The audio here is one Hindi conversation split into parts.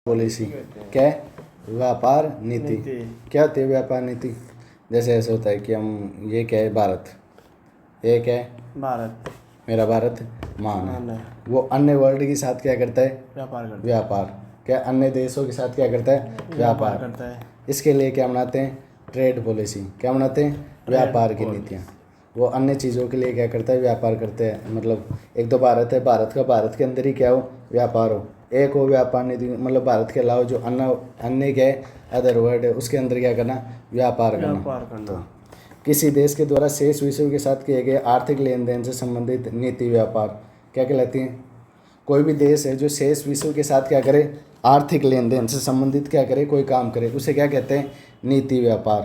पॉलिसी क्या है? व्यापार नीति। क्या होती है व्यापार नीति? जैसे ऐसे होता है कि हम ये क्या है, भारत, ये क्या है, भारत, मेरा भारत महान मान है। है, वो अन्य वर्ल्ड के साथ क्या करता है? व्यापार करता है, व्यापार। क्या अन्य देशों के साथ क्या करता है? व्यापार व्यापार। करता है, इसके लिए क्या बनाते हैं? Trade policy. क्या बनाते हैं? व्यापार की पॉलिसी। नीतियाँ। वो अन्य चीज़ों के लिए क्या करता है? व्यापार करते हैं। मतलब एक तो भारत है, भारत का भारत के अंदर ही क्या हो? व्यापार हो। एक हो व्यापार नीति, मतलब भारत के अलावा जो अन्य अन्य क्या है, अदर वर्ल्ड है, उसके अंदर क्या करना? व्यापार करना। तो किसी देश के द्वारा शेष विषयों के साथ किए गए आर्थिक लेन देन से संबंधित नीति व्यापार क्या कहलाती है? कोई भी देश है जो शेष विषयों के साथ क्या करे? आर्थिक लेन देन से संबंधित क्या करे? कोई काम करे, उसे क्या कहते हैं? नीति व्यापार।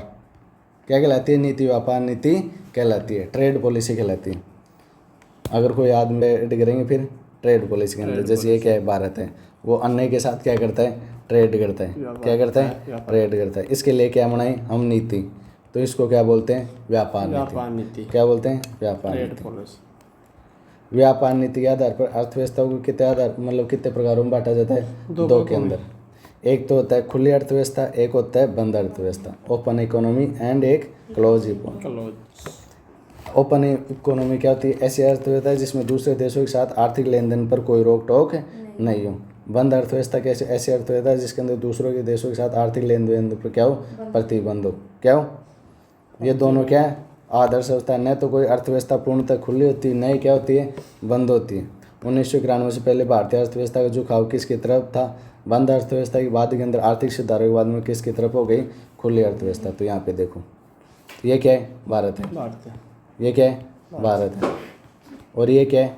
क्या कहलाती है? नीति व्यापार नीति कहलाती है, ट्रेड पॉलिसी कहलाती है। अगर कोई आदमी ऐड करेंगे फिर ट्रेड पॉलिसी के अंदर, जैसे ये क्या है, भारत है, वो अन्य के साथ क्या करता है? ट्रेड करता है। क्या करता है? ट्रेड करता है। इसके लिए क्या बनाए हम? नीति। तो इसको क्या बोलते हैं? व्यापार नीति। क्या बोलते हैं? व्यापार नीति। व्यापार नीति के आधार पर अर्थव्यवस्था को कितने आधार मतलब कितने प्रकारों में बांटा जाता है? दो के अंदर। एक तो होता है खुली अर्थव्यवस्था, एक होता है बंद अर्थव्यवस्था, ओपन इकोनॉमी, एंड एक क्लोज इकोनॉमी। ओपन इकोनॉमी क्या होती है? ऐसी अर्थव्यवस्था है जिसमें दूसरे देशों के साथ आर्थिक लेन देन पर कोई रोक टोक नहीं हो। बंद अर्थव्यवस्था कैसे? ऐसी अर्थव्यवस्था है जिसके अंदर दूसरों के देशों के साथ आर्थिक लेन देन पर क्या हो? प्रतिबंध हो। क्या हो? ये दोनों क्या है? आदर्श अवस्था। न तो कोई अर्थव्यवस्था पूर्णतः खुली होती है, न क्या होती है? बंद होती है। 1991 से पहले भारतीय अर्थव्यवस्था का झुकाव किसकी तरफ था? बंद अर्थव्यवस्था की बाद के अंदर आर्थिक सुधारों के बाद में किसकी तरफ हो गई? खुली अर्थव्यवस्था। तो यहाँ पे देखो, ये क्या है? भारत है। ये क्या है? भारत है। और ये क्या है?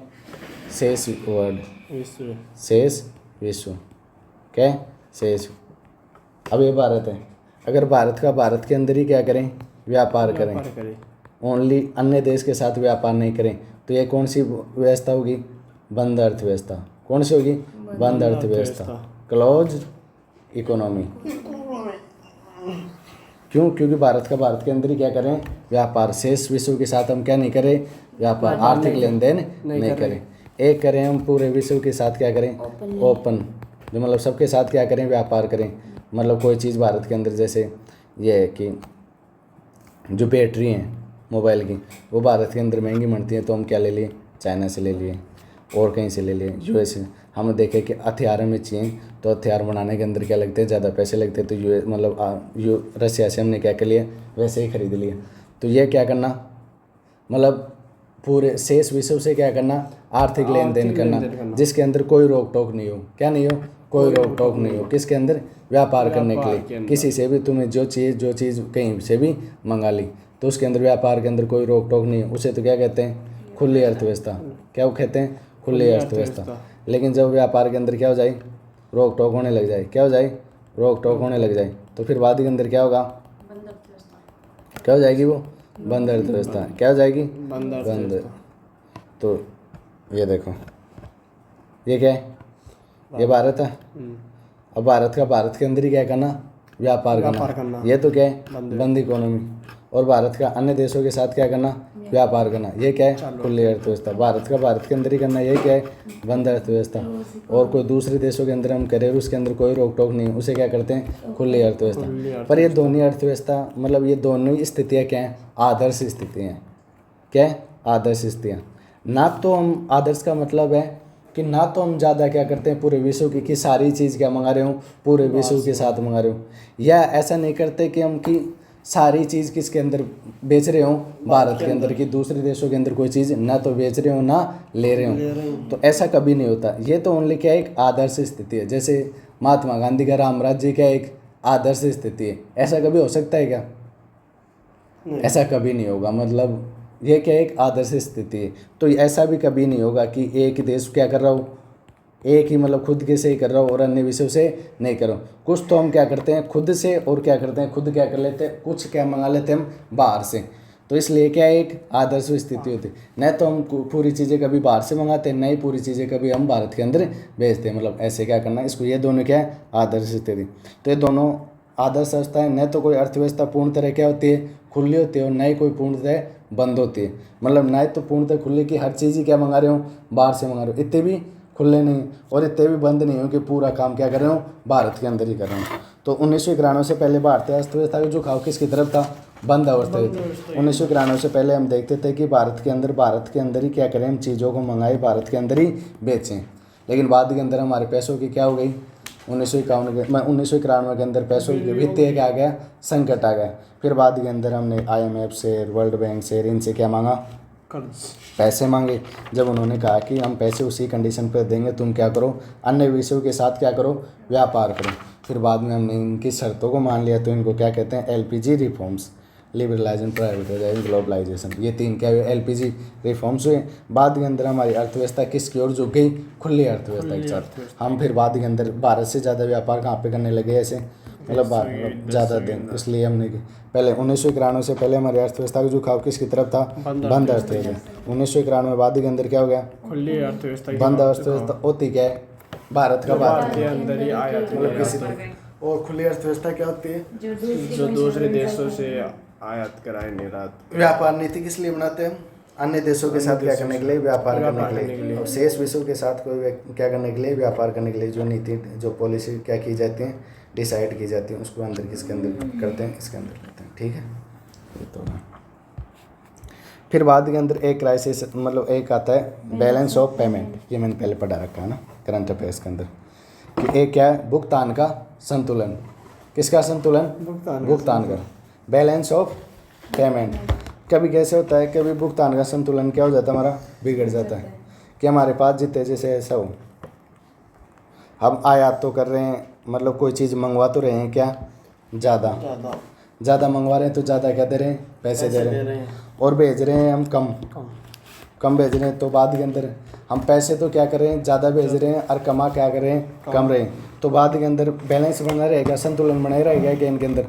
शेष वर्ल्ड, शेष विश्व। क्या है? शेष। अब ये भारत है। अगर भारत का भारत के अंदर ही क्या करें? व्यापार करें, ओनली अन्य देश के साथ व्यापार नहीं करें, तो ये कौन सी व्यवस्था होगी? बंद अर्थव्यवस्था। कौन सी होगी? बंद अर्थव्यवस्था, क्लोज इकोनॉमी। क्यों? क्योंकि भारत का भारत के अंदर ही क्या करें? व्यापार। शेष विश्व के साथ हम क्या नहीं करें? व्यापार, आर्थिक लेन देन नहीं करें। एक करें हम पूरे विश्व के साथ क्या करें? ओपन, जो मतलब सबके साथ क्या करें? व्यापार करें। मतलब कोई चीज़ भारत के अंदर, जैसे ये है कि जो बैटरी हैं मोबाइल की, वो भारत के अंदर महंगी मिलती हैं, तो हम क्या ले लिए? चाइना से ले लिए, और कहीं से ले लिए, यूएस से। हमने देखे कि हथियार में चाहिए, तो हथियार बनाने के अंदर क्या लगते हैं? ज़्यादा पैसे लगते हैं, तो यूएस मतलब रसिया से हमने क्या कर लिया? वैसे ही खरीद लिया। तो ये क्या करना? मतलब पूरे शेष विश्व से क्या करना? आर्थिक लेन देन करना, जिसके अंदर कोई रोक टोक नहीं हो। क्या नहीं हो? कोई रोक टोक नहीं हो। किसके अंदर? व्यापार करने के लिए। किसी से भी तुम्हें जो चीज़ कहीं से भी मंगा ली, तो उसके अंदर व्यापार के अंदर कोई रोक टोक नहीं हो। उसे तो क्या कहते हैं? खुली अर्थव्यवस्था। क्या वो कहते हैं? खुली अर्थव्यवस्था। लेकिन जब व्यापार के अंदर क्या हो जाए? रोक टोक होने लग जाए। क्या हो जाए? रोक टोक होने लग जाए, तो फिर बाद के अंदर क्या होगा? क्या हो जाएगी वो? बंद अर्थव्यवस्था। क्या हो जाएगी? बंद। तो ये देखो, ये क्या है? ये भारत है। अब भारत का भारत के अंदर ही क्या करना? व्यापार करना। ये तो क्या है? बंद इकोनॉमी। और भारत का अन्य देशों के साथ क्या करना? व्यापार करना। ये क्या है? खुली अर्थव्यवस्था। भारत का भारत के अंदर ही करना, ये क्या है? बंद अर्थव्यवस्था। और कोई दूसरे देशों के अंदर हम करें, उसके अंदर कोई रोक टोक नहीं, उसे क्या करते हैं? खुली अर्थव्यवस्था। पर ये दोनों अर्थव्यवस्था, मतलब ये दोनों ही स्थितियाँ क्या हैं? आदर्श स्थितियाँ हैं। क्या है? आदर्श स्थितियाँ। ना तो हम, आदर्श का मतलब है कि ना तो हम ज़्यादा क्या करते हैं पूरे विश्व की कि सारी चीज़ क्या मंगा रहे हो? पूरे विश्व के साथ मंगा रहे हो। या ऐसा नहीं करते कि हम कि सारी चीज़ किसके अंदर बेच रहे हो? भारत के अंदर, की दूसरे देशों के अंदर कोई चीज़ ना तो बेच रहे हो ना ले रहे हो। तो ऐसा कभी नहीं होता। ये तो ओनली क्या, एक आदर्श स्थिति है। जैसे महात्मा गांधी का राम राज्य क्या एक आदर्श स्थिति है। ऐसा कभी हो सकता है क्या? ऐसा कभी नहीं होगा। मतलब ये क्या एक आदर्श स्थिति है। तो ऐसा भी कभी नहीं होगा कि एक ही देश क्या कर रहा हो, एक ही मतलब खुद के से ही कर रहा हो और अन्य विषयों से नहीं कर रहा हो। कुछ तो हम क्या करते हैं खुद से, और क्या करते हैं खुद क्या कर लेते हैं, कुछ क्या मंगा लेते हैं हम बाहर से। तो इसलिए क्या एक आदर्श स्थिति होती है। न तो हम पूरी चीज़ें कभी बाहर से मंगाते हैं, न ही पूरी चीज़ें कभी हम भारत के अंदर भेजते हैं। मतलब ऐसे क्या करना इसको, ये दोनों क्या है? आदर्श स्थिति। तो ये दोनों आदर्श अवस्था है। न तो कोई अर्थव्यवस्था पूर्ण तरह क्या होती है? खुली होती है, और न ही कोई पूर्णतः बंद होती है। मतलब ना तो पूर्णतः खुली की हर चीज़ ही क्या मंगा रहे हो? बाहर से मंगा रहे हो। इतने भी खुले नहीं और इतने भी बंद नहीं हो कि पूरा काम क्या कर रहे हो भारत के अंदर ही कर रहे हो। तो 1991 से पहले भारतीय अर्थव्यवस्था का झुकाव किसकी तरफ था? बंद अवस्था में। 1991 से पहले हम देखते थे कि भारत के अंदर ही क्या करें, हम चीज़ों को मंगाए भारत के अंदर ही बेचें। लेकिन बाद के अंदर हमारे पैसों की क्या हो गई, 1991 के अंदर पैसों की वित्तीय क्या आ गया, संकट आ गया। फिर बाद के अंदर हमने IMF से, वर्ल्ड बैंक से, इनसे क्या मांगा, पैसे मांगे। जब उन्होंने कहा कि हम पैसे उसी कंडीशन पर देंगे, तुम क्या करो, अन्य विषयों के साथ क्या करो, व्यापार करो। फिर बाद में हमने इनकी शर्तों को मान लिया, तो इनको क्या कहते हैं, LPG reforms, liberalisation, privatisation, globalisation. ये 3 क्या हुए, LPG रिफॉर्म्स हुए। बाद के अंदर हमारी अर्थव्यवस्था किसकी ओर झुक गई, खुली अर्थव्यवस्था के साथ। हम फिर बाद के अंदर भारत से ज़्यादा व्यापार कहाँ पे करने लगे, ऐसे मतलब ज़्यादा दिन। इसलिए हमने पहले 1991 से पहले हमारी अर्थव्यवस्था का झुकाव किसकी तरफ था, बंद अर्थव्यवस्था। 1991 बाद के अंदर क्या हो गया, खुली अर्थव्यवस्था। बंद अर्थव्यवस्था होती क्या है, भारत का भारत के अंदर ही आया, मतलब किसी। और खुली अर्थव्यवस्था क्या होती है, जो दूसरे देशों से आयात कराए निर्यात। व्यापार नीति किस लिए बनाते हैं, अन्य देशों के साथ क्या करने के लिए, व्यापार करने के लिए। और शेष विश्व के साथ कोई क्या करने के लिए, व्यापार करने के लिए। जो नीति, जो पॉलिसी क्या की जाती है, डिसाइड की जाती है, उसको अंदर किसके अंदर करते हैं, इसके अंदर करते हैं। ठीक है, ये तो है। फिर बाद के अंदर एक क्राइसिस, मतलब एक आता है बैलेंस ऑफ पेमेंट। ये मैंने पहले पढ़ा रखा है ना करंट अफेयर्स के अंदर, कि एक क्या है, भुगतान का संतुलन। किसका संतुलन, भुगतान का, बैलेंस ऑफ पेमेंट। कभी कैसे होता है, कभी भुगतान का संतुलन क्या हो जाता है, हमारा बिगड़ जाता है। कि हमारे पास जितने, जैसे ऐसा हो, हम आयात तो कर रहे हैं, मतलब कोई चीज़ मंगवा तो रहे हैं, क्या ज़्यादा मंगवा रहे हैं, तो ज़्यादा क्या दे रहे हैं, पैसे दे रहे हैं। और भेज रहे हैं हम कम भेज रहे हैं। तो बाद के अंदर हम पैसे तो क्या कर रहे हैं, ज़्यादा भेज रहे हैं, और कमा क्या कर रहे हैं, कम रहे हैं। तो बाद के अंदर बैलेंस बना रहेगा, संतुलन बना रहेगा कि इनके अंदर।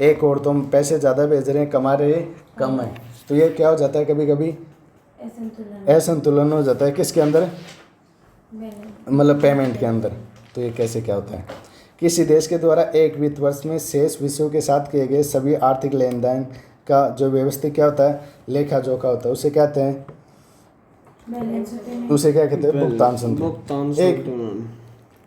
एक और तो हम पैसे ज़्यादा भेज रहे हैं, कमा रहे हैं कम है, तो ये क्या हो जाता है, कभी कभी असंतुलन हो जाता है। किसके अंदर, मतलब पेमेंट के अंदर। तो ये कैसे क्या होता है, किसी देश के द्वारा एक वित्त वर्ष में शेष विषयों के साथ किए गए सभी आर्थिक लेन देन का जो व्यवस्थित क्या होता है, लेखा जोखा होता है, उसे कहते हैं, उसे क्या कहते हैं, भुगतान संतुलन।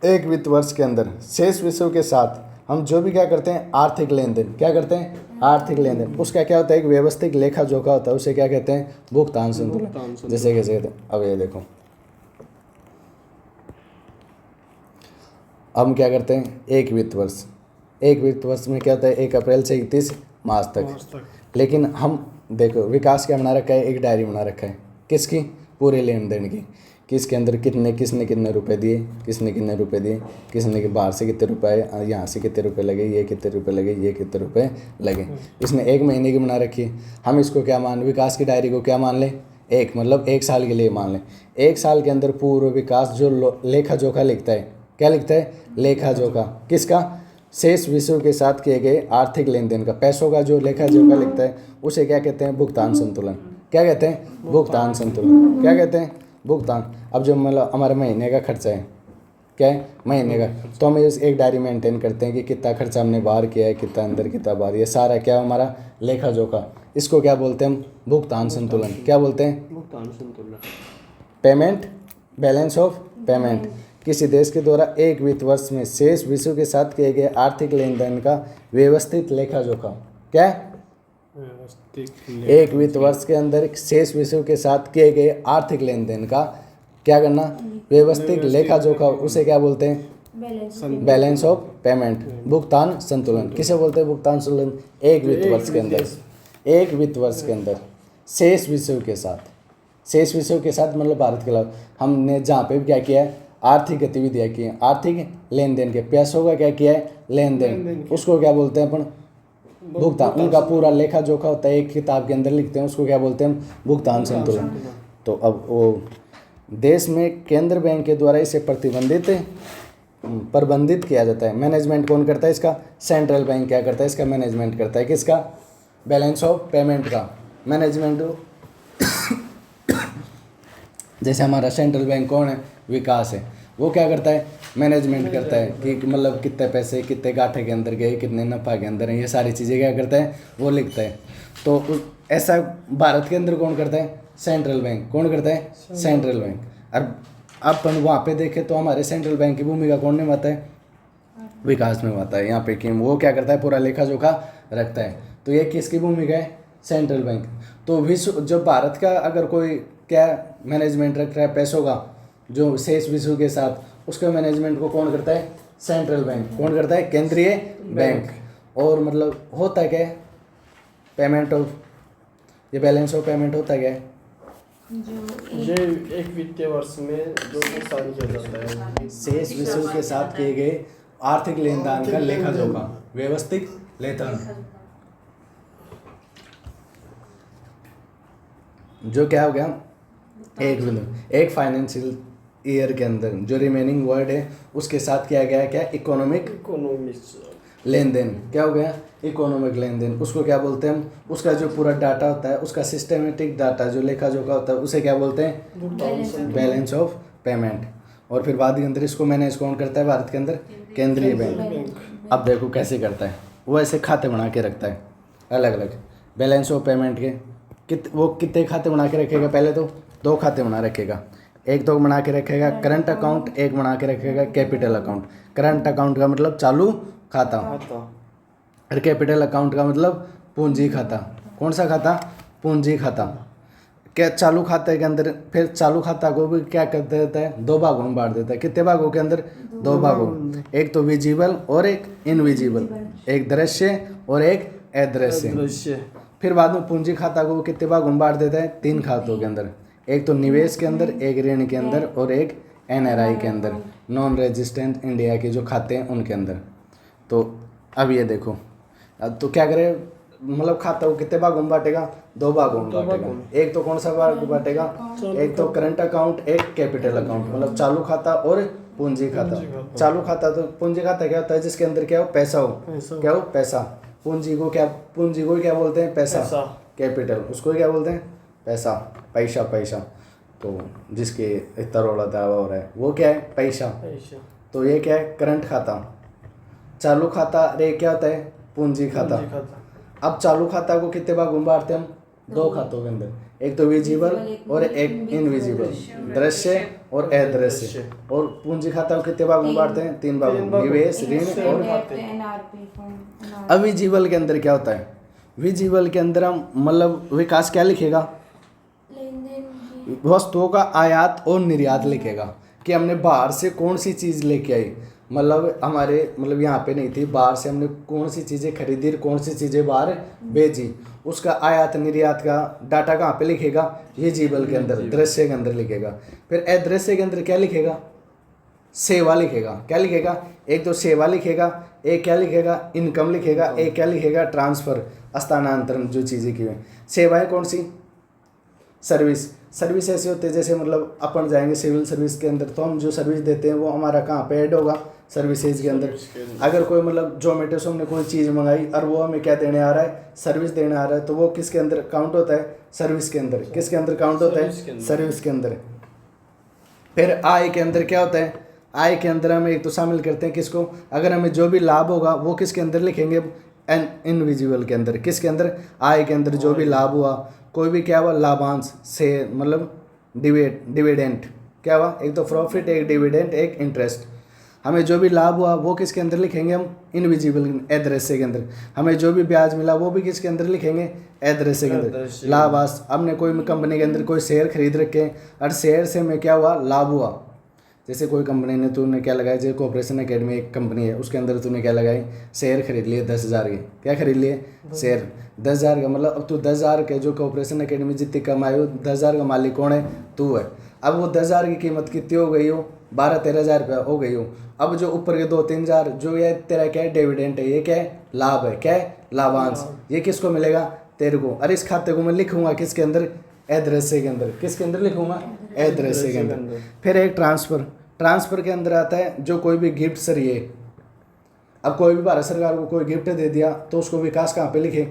एक वित्त वर्ष के अंदर शेष विषयों के साथ हम जो भी क्या करते हैं, आर्थिक लेन देन, क्या करते हैं, आर्थिक लेन देन, उसका क्या होता है, एक व्यवस्थित लेखा जोखा होता है, उसे क्या कहते हैं, भुगतान संतुलन। जैसे कैसे कहते हैं, अब ये देखो, हम क्या करते हैं, एक वित्त वर्ष में क्या होता है, 1 अप्रैल से 31 मार्च तक। लेकिन हम देखो, विकास क्या बना रखा है, एक डायरी बना रखा है, किसकी, पूरे लेन देन की, किसके अंदर किसने कितने रुपए दिए, किसने के बाहर से कितने रुपए, यहाँ से कितने रुपए लगे, ये कितने रुपए लगे, ये कितने रुपए लगे। इसने 1 महीने की बना रखी है। हम इसको क्या मान, विकास की डायरी को क्या मान लें, एक, मतलब 1 साल के लिए मान लें। 1 साल के अंदर पूर्व विकास जो लेखा जोखा लिखता है, क्या लिखता है, लेखा जोखा, किसका, शेष विषयों के साथ किए गए आर्थिक लेन देन का, पैसों का जो लेखा जोखा लिखता है, उसे क्या कहते हैं, भुगतान संतुलन। क्या कहते हैं, भुगतान संतुलन। क्या कहते हैं, भुगतान। अब जो मतलब हमारे महीने का खर्चा है, क्या है, महीने का, तो हम एक डायरी मेंटेन करते हैं कि कितना खर्चा हमने बाहर किया है, कितना अंदर, कितना बाहर, ये सारा क्या हमारा लेखा जोखा। इसको क्या बोलते हैं हम, भुगतान संतुलन। क्या बोलते हैं, भुगतान संतुलन। Payment, balance of payment. किसी देश के द्वारा एक वित्त वर्ष में शेष विषयों के साथ किए गए आर्थिक लेन देन का व्यवस्थित लेखा जोखा। क्या, एक वित्त वर्ष के अंदर शेष विषयों के साथ किए गए आर्थिक लेन देन का क्या करना, व्यवस्थित लेखा जोखा, उसे क्या बोलते हैं, बैलेंस ऑफ पेमेंट, भुगतान संतुलन। किसे बोलते हैं, भुगतान संतुलन। एक वित्त वर्ष के अंदर शेष विषयों के साथ, मतलब भारत के अलावा हमने जहाँ पे भी क्या किया है, आर्थिक गतिविधियाँ की हैं, आर्थिक लेन देन के, पैसों का क्या किया है, लेन देन, उसको क्या बोलते हैं अपन, भुगतान। उनका पूरा लेखा जोखा होता है, एक किताब के अंदर लिखते हैं, उसको क्या बोलते हैं, भुगतान संतुलन। तो अब वो देश में केंद्र बैंक के द्वारा इसे प्रबंधित किया जाता है। मैनेजमेंट कौन करता है इसका, सेंट्रल बैंक क्या करता है, इसका मैनेजमेंट करता है, किसका, बैलेंस ऑफ पेमेंट का मैनेजमेंट। जैसे हमारा सेंट्रल बैंक कौन है, विकास है, वो क्या करता है, मैनेजमेंट करता है कि मतलब कितने पैसे कितने घाटे के अंदर गए, कितने नफ़ा के अंदर हैं, ये सारी चीज़ें क्या करता है, वो लिखता है। तो ऐसा भारत के अंदर कौन करता है, सेंट्रल बैंक। कौन करता है, सेंट्रल बैंक। और अपन वहाँ पे देखें तो हमारे सेंट्रल बैंक की भूमिका कौन निभाता है? विकास में होता है। यहाँ पे कि वो क्या करता है? पूरा लेखा जोखा रखता है। तो ये किसकी भूमिका है? Central bank. तो विश्व जब भारत का अगर कोई क्या मैनेजमेंट रख रहा है पैसों का, जो शेष विश्व के साथ, उसके मैनेजमेंट को कौन करता है? Central bank. कौन करता है? केंद्रीय बैंक। और मतलब होता है क्या? पेमेंट ऑफ, ये बैलेंस ऑफ पेमेंट होता है क्या? ये एक वित्तीय वर्ष में जो भुगतान किया जाता है शेष विश्व के साथ किए गए आर्थिक लेन देन का लेखा जोखा, व्यवस्थित लेखा, जो क्या हो गया? एक फाइनेंशियल ईयर के अंदर जो रिमेनिंग वर्ड है उसके साथ किया गया क्या? इकोनॉमिक लेन देन। क्या हो गया? इकोनॉमिक लेन देन। उसको क्या बोलते हैं हम? उसका जो पूरा डाटा होता है, उसका सिस्टमेटिक डाटा जो लेखा जोखा होता है, उसे क्या बोलते हैं? Balance of payment. और फिर बाद के अंदर इसको मैनेज कौन करता है भारत के अंदर? केंद्रीय बैंक। अब देखो कैसे करता है वो, ऐसे खाते बना के रखता है अलग अलग बैलेंस ऑफ पेमेंट के। वो कितने खाते बना के रखेगा? पहले तो 2 खाते बना रखेगा। एक तो बना के रखेगा करंट अकाउंट, एक बना के रखेगा कैपिटल अकाउंट। करंट अकाउंट का मतलब चालू खाता, और कैपिटल अकाउंट का मतलब पूंजी खाता। कौन सा खाता? पूंजी खाता। क्या चालू खाते के अंदर फिर चालू खाता को भी क्या कर देता है? 2 भागों में बांट देता है। कितने भागों के अंदर? 2 भागों। एक तो विजिबल और एक इनविजिबल, एक दृश्य और एक अदृश्य। फिर बाद में पूंजी खाता को कितने भागों में बांट देता है? 3 खातों के अंदर। एक तो निवेश के अंदर, एक ऋण के अंदर और एक NRI के अंदर, नॉन रेजिस्टेंट इंडिया के जो खाते हैं उनके अंदर। तो अब ये देखो, अब तो क्या करे, मतलब खाता को कितने भागों में बांटेगा? 2 भागों में बांटेगा। एक तो कौन सा भाग बांटेगा? एक तो करंट अकाउंट, एक कैपिटल अकाउंट, मतलब चालू खाता और पूंजी खाता। चालू खाता तो पूंजी खाता क्या होता है? जिसके अंदर क्या हो? पैसा हो। क्या हो? पैसा। पूंजी को क्या बोलते हैं? पैसा। कैपिटल उसको क्या बोलते हैं? पैसा। पैसा तो जिसके तरोड़ा दावा हो रहा है वो क्या है? पैसा। तो ये क्या है? करंट खाता। चालू खाता रे क्या होता है? पूंजी खाता। अब चालू खाता को कितने भागों में बांटते हैं हम? 2 खातों के अंदर, एक तो विजिबल और एक इनविजिबल, दृश्य और अदृश्य। और पूंजी खाता को कितने भागों में बांटते हैं? 3 भागों, निवेश, ऋण और अब विजिबल के अंदर क्या होता है? विजिबल के अंदर हम मतलब विकास क्या लिखेगा? वस्तुओं का आयात और निर्यात लिखेगा कि हमने बाहर से कौन सी चीज़ लेके आई, मतलब हमारे मतलब यहाँ पे नहीं थी, बाहर से हमने कौन सी चीज़ें खरीदी, कौन सी चीज़ें बाहर भेजी, उसका आयात निर्यात का डाटा कहाँ पे लिखेगा? ये जीवल के अंदर, दृश्य के अंदर लिखेगा। फिर अदृश्य के अंदर क्या लिखेगा? सेवा लिखेगा। क्या लिखेगा? एक तो सेवा लिखेगा, एक क्या लिखेगा? इनकम लिखेगा, एक क्या लिखेगा? ट्रांसफ़र, स्थानांतरण जो चीज़ें की हुई। सेवाएँ कौन सी? सर्विस ऐसे होते हैं जैसे मतलब अपन जाएंगे सिविल सर्विस के अंदर तो हम जो सर्विस देते हैं वो हमारा कहाँ पे ऐड होगा? सर्विसेज के अंदर। अगर कोई मतलब जोमेटो से हमने कोई चीज़ मंगाई और वो हमें क्या देने आ रहा है? सर्विस देने आ रहा है, तो वो किसके अंदर काउंट होता है? सर्विस के अंदर। किसके अंदर काउंट होता है? सर्विस के अंदर। फिर आय के अंदर क्या होता है? आय के अंदर हम एक तो शामिल करते हैं किसको? अगर हमें जो भी लाभ होगा वो किसके अंदर लिखेंगे? इनविजिबल के अंदर। किसके अंदर? आय के अंदर जो भी लाभ हुआ, कोई भी क्या हुआ? लाभांश से मतलब डिविडेंट क्या हुआ? एक तो प्रॉफिट, एक डिविडेंट, एक इंटरेस्ट। हमें जो भी लाभ हुआ वो किसके अंदर लिखेंगे हम? इनविजिबल अदृश्य के अंदर। हमें जो भी ब्याज मिला वो भी किसके अंदर लिखेंगे? अदृश्य के अंदर। लाभांश, हमने कोई कंपनी के अंदर कोई शेयर खरीद रखे और शेयर से हमें क्या हुआ? लाभ हुआ। जैसे कोई कंपनी ने तूने क्या लगाया, जैसे कोऑपरेशन एकेडमी एक कंपनी है, उसके अंदर तूने क्या लगाई? शेयर खरीद लिए 10,000 के। क्या खरीद लिए? शेयर 10,000 का। मतलब अब तू 10,000 के जो कोऑपरेशन एकेडमी जितनी कमाई हो, 10,000 का मालिक कौन है? तू है। अब वो 10,000 की कीमत कितनी हो गई हो? 12-13,000 रुपया हो गई हो। अब जो ऊपर के 2-3,000 जो ये तेरा क्या है? डिविडेंट है। ये क्या है? लाभ है। क्या है? लाभांश। ये किसको मिलेगा? तेरे को। अरे इस खाते को मैं लिखूंगा किसके अंदर? अदृश्य के अंदर। किसके अंदर लिखूंगा? अदृश्य के अंदर। फिर एक ट्रांसफ़र के अंदर आता है जो कोई भी गिफ्ट सरिए। अब कोई भी भारत सरकार को कोई गिफ्ट दे दिया तो उसको विकास कहाँ पे लिखे?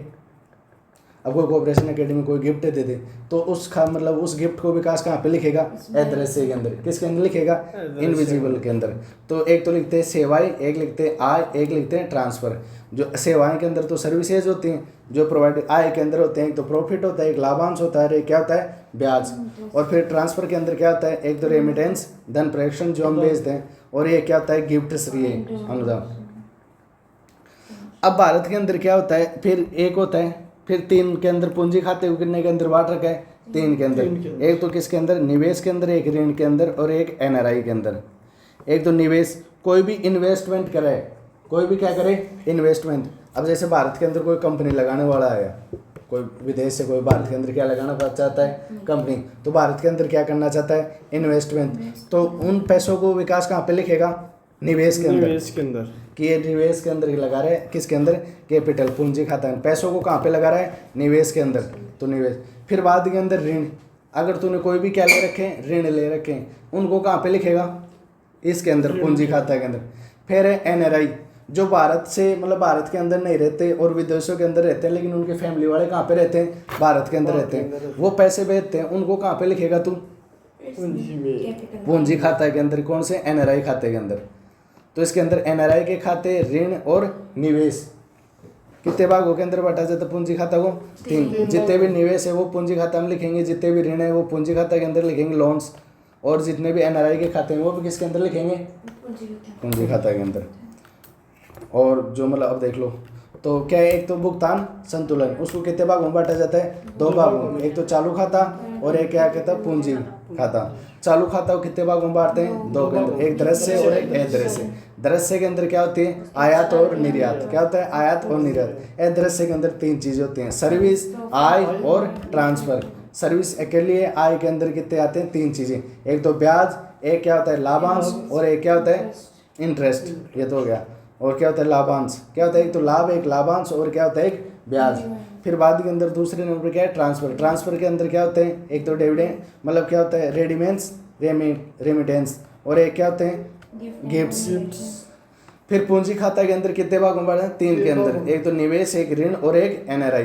अब कोई कोऑपरेशन एकेडमी कोई गिफ्ट दे दे तो उसका मतलब उस गिफ्ट को विकास कहाँ पे लिखेगा? अदृश्य के अंदर। किसके अंदर लिखेगा? इनविजिबल के अंदर। तो एक तो लिखते हैं सेवाएं, एक लिखते हैं आय, एक लिखते हैं ट्रांसफ़र। जो सेवाएं के अंदर तो सर्विसेज होती हैं, जो प्रोवाइड आय के अंदर होते हैं, एक तो प्रॉफिट होता है, एक लाभांश होता है, और एक क्या होता है ब्याज। और फिर ट्रांसफर के अंदर क्या होता है, एक तो रेमिटेंस धन प्रेषण जो हम भेजते हैं, और ये क्या होता है गिफ्ट श्रेय अनुदान। अब भारत के अंदर क्या होता है, फिर एक होता है, फिर 3 के अंदर पूंजी खाते को कितने के अंदर बांट रखा है, 3 के अंदर। एक तो किसके अंदर, निवेश के अंदर, एक ऋण के अंदर, और एक NRI के अंदर। एक तो निवेश, कोई भी इन्वेस्टमेंट करे, कोई भी क्या करे इन्वेस्टमेंट। अब जैसे भारत के अंदर कोई कंपनी लगाने वाला आया, कोई विदेश से कोई भारत के अंदर क्या लगाना चाहता है कंपनी, तो भारत के अंदर क्या करना चाहता है इन्वेस्टमेंट। तो उन पैसों को विकास कहाँ पे लिखेगा, निवेश के अंदर, कि ये निवेश के अंदर लगा रहा है, किसके अंदर, कैपिटल पूंजी खाता है। पैसों को कहाँ पे लगा रहा है, निवेश के अंदर, तो निवेश। फिर बाद के अंदर ऋण, अगर तूने कोई भी क्या ले रखे, ऋण ले रखे, उनको कहाँ पे लिखेगा, इसके अंदर पूंजी खाता के अंदर। फिर है NRI, जो भारत से मतलब भारत के अंदर नहीं रहते और विदेशों के अंदर रहते हैं, लेकिन उनके फैमिली वाले कहाँ पे रहते हैं, भारत के अंदर रहते हैं, वो पैसे भेजते हैं, उनको कहाँ पे लिखेगा तू, पूंजी खाता के अंदर। कौन से, NRI खाते के अंदर। तो इसके अंदर NRI के खाते, ऋण और निवेश कितने भागों के अंदर बांटा जाता है पूंजी खाता को, 3। जितने भी निवेश है वो पूंजी खाता में लिखेंगे, जितने भी ऋण है वो पूंजी खाता के अंदर लिखेंगे, लोन्स, और जितने भी NRI के खाते हैं वो भी किसके अंदर लिखेंगे, पूंजी खाता के अंदर। और जो मतलब अब देख लो, तो क्या है, एक तो भुगतान संतुलन, उसको कितने भागों में बांटा जाता है, 2 भागों में। एक तो चालू खाता और एक क्या कहता है पूंजी खाता। चालू खाता को कितने भागों में बांटते हैं, 2 के अंदर, एक दृश्य और एक अदृश्य। दृश्य के अंदर क्या होती है, आयात और निर्यात। क्या होता है, आयात और निर्यात। अदृश्य के अंदर 3 चीजें होती हैं, सर्विस, आय और ट्रांसफर। सर्विस के लिए आय के अंदर कितने आते हैं, 3 चीजें, एक तो ब्याज, एक क्या होता है लाभांश, और एक क्या होता है इंटरेस्ट। ये तो हो गया। और क्या होता है लाभांश, क्या होता है, एक तो लाभ, एक लाभांश, और क्या होता है एक ब्याज। फिर बाद के अंदर दूसरे नंबर क्या है, ट्रांसफर। ट्रांसफर के अंदर क्या होते हैं, एक तो डिविडेंड मतलब क्या होता है रेडिमेंस, रेमिटेंस, और एक क्या होते हैं गिफ्ट्स। फिर पूंजी खाता के अंदर कितने भागों में बांटा है, 3 के अंदर, एक तो निवेश, एक ऋण, और एक NRI।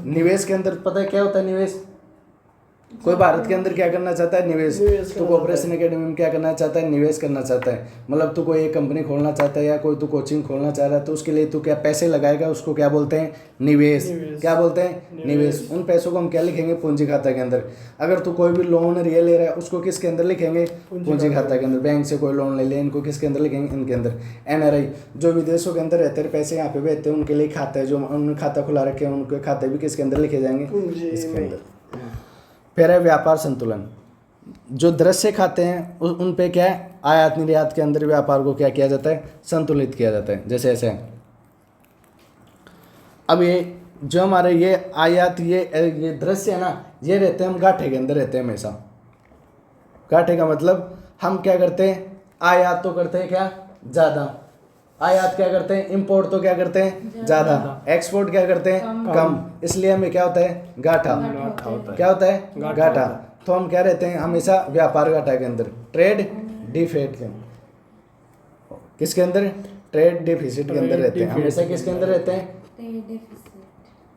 निवेश के अंदर पता है क्या होता है निवेश, कोई भारत के अंदर क्या करना चाहता है, निवेश। तो कॉर्पोरेशन एकेडमी में क्या करना चाहता है, निवेश करना चाहता है। मतलब तू कोई एक कंपनी खोलना चाहता है या कोई तू कोचिंग खोलना चाह रहा है, तो उसके लिए तू क्या पैसे लगाएगा, उसको क्या बोलते हैं, निवेश। क्या बोलते हैं, निवेश। उन पैसों को हम क्या लिखेंगे, पूंजी खाता के अंदर। अगर तू कोई भी लोन रियल ले रहा है, उसको किसके अंदर लिखेंगे, पूंजी खाता के अंदर। बैंक से कोई लोन ले ले, इनको किसके अंदर लिखेंगे, इनके अंदर। NRI, जो विदेशों के अंदर रहते हैं, पैसे यहाँ पे भेजते हैं, उनके लिए खाता है, जो उन्होंने खाता खुला रखे हैं, उनके खाते भी किसके अंदर लिखे जाएंगे, इसके अंदर। फिर है व्यापार संतुलन, जो दृश्य खाते हैं उन पे क्या है, आयात निर्यात के अंदर व्यापार को क्या किया जाता है, संतुलित किया जाता है। जैसे ऐसे अब ये जो हमारे ये आयात ये दृश्य है ना, ये रहते हैं हम गाठे के अंदर रहते हैं हमेशा। गाठे का मतलब हम क्या करते हैं, आयात तो करते हैं क्या ज़्यादा, आयात क्या करते हैं, इंपोर्ट तो क्या करते हैं ज़्यादा, एक्सपोर्ट क्या करते हैं कम। इसलिए हमें क्या होता है, घाटा। क्या होता है, घाटा। तो हम क्या रहते हैं हमेशा व्यापार घाटा के अंदर, ट्रेड डिफिसिट के, किसके अंदर, ट्रेड डिफिसिट के अंदर रहते हैं हमेशा। किसके अंदर रहते हैं,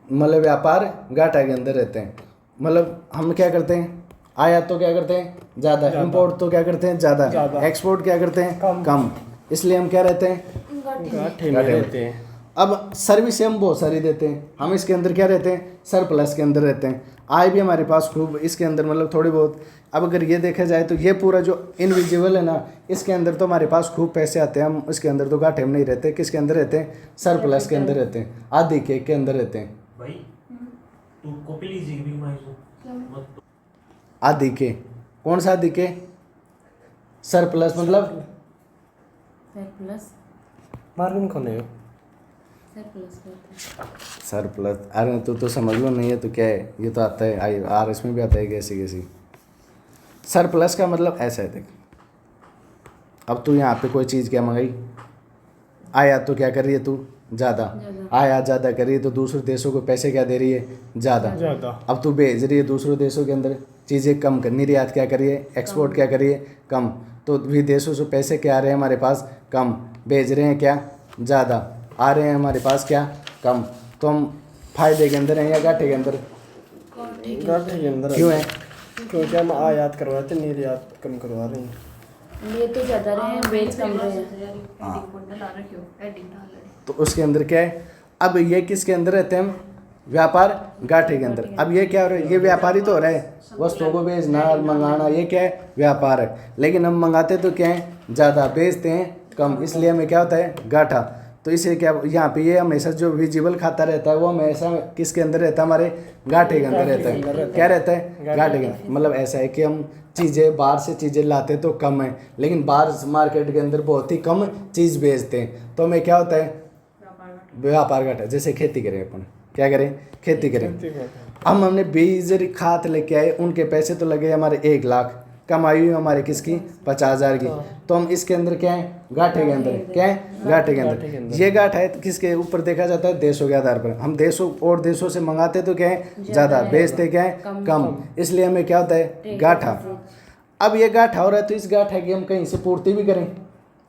मतलब व्यापार घाटा के अंदर रहते हैं। मतलब हम क्या करते हैं, आयात तो क्या करते हैं ज़्यादा, इंपोर्ट तो क्या करते हैं ज़्यादा, एक्सपोर्ट क्या करते हैं कम। इसलिए हम क्या रहते हैं, घाटे में रहते हैं। अब सर्विस हम बहुत सारी देते हैं, हम इसके अंदर क्या रहते हैं, सरप्लस के अंदर रहते हैं। आय भी हमारे पास खूब इसके अंदर मतलब थोड़ी बहुत। अब अगर ये देखा जाए तो ये पूरा जो इनविजिबल है ना, इसके अंदर तो हमारे पास खूब पैसे आते हैं, हम इसके अंदर तो घाटे में नहीं रहते। किसके अंदर रहते हैं, सरप्लस के अंदर रहते हैं, आधे के अंदर रहते हैं। भाई तू कॉपी लीजिए भी आधे के, कौन सा आधे के, सरप्लस मतलब मार्जिन कौन है, सरप्लस। अरे तो समझ लो नहीं है तो क्या है, ये तो आता है RS में भी आता है कैसी। सरप्लस का मतलब ऐसा है, देख अब तू यहाँ पे कोई चीज़ क्या मंगाई, आयात तो क्या कर रही है तू ज़्यादा, आयात ज़्यादा कर रही है तो दूसरे देशों को पैसे क्या दे रही है, ज़्यादा। अब तू भेज रही है दूसरे देशों के अंदर चीज़ें कम कर, निर्यात क्या कर रही है, एक्सपोर्ट क्या कर रही है कम। तो विदेशों से पैसे क्या आ रहे हैं हमारे पास कम, भेज रहे हैं क्या ज़्यादा, आ रहे हैं हमारे पास क्या कम। तो हम फायदे के अंदर हैं या घाटे के अंदर, घाटे के अंदर क्यों है, क्योंकि हम आयात करवाते हैं, निर्यात कम करवा रहे हैं। ये तो ज़्यादा रहे हैं, वेज कम रहे हैं। तो उसके अंदर क्या है। अब ये किसके अंदर रहते हैं हम, व्यापार घाटे के अंदर। अब ये क्या हो रहा है, ये व्यापारी तो हो रहा है, वस्तुओं को बेचना मंगाना, ये क्या है, व्यापार है। लेकिन हम मंगाते तो क्या है, ज़्यादा, बेचते हैं कम, इसलिए हमें क्या होता है, घाटा। तो इसे क्या, यहाँ पे ये हमेशा जो विजिबल खाता रहता है वो हमेशा किसके अंदर रहता है, हमारे घाटे के अंदर रहता है। क्या रहता है, घाटे के अंदर। मतलब ऐसा है कि हम चीज़ें बाहर से चीज़ें लाते तो कम है, लेकिन बाहर मार्केट के अंदर बहुत ही कम चीज़ बेचते हैं, तो हमें क्या होता है, व्यापार घाटा। जैसे खेती करें अपन, क्या करें, खेती करें, हमने बीज खाद लेके आए, उनके पैसे तो लगे हमारे 1 लाख, कमाई हुई हमारे किसकी, 50,000 की, तो हम इसके अंदर क्या है, घाटे के अंदर, क्या है, घाटे के अंदर। ये घाटा है तो किसके ऊपर देखा जाता है, देशों के आधार पर। हम देशों और देशों से मंगाते तो क्या है, ज़्यादा, बेचते क्या है, कम, इसलिए हमें क्या होता है, घाटा। अब ये घाटा हो रहा है तो इस घाटे की हम कहीं से पूर्ति भी करें,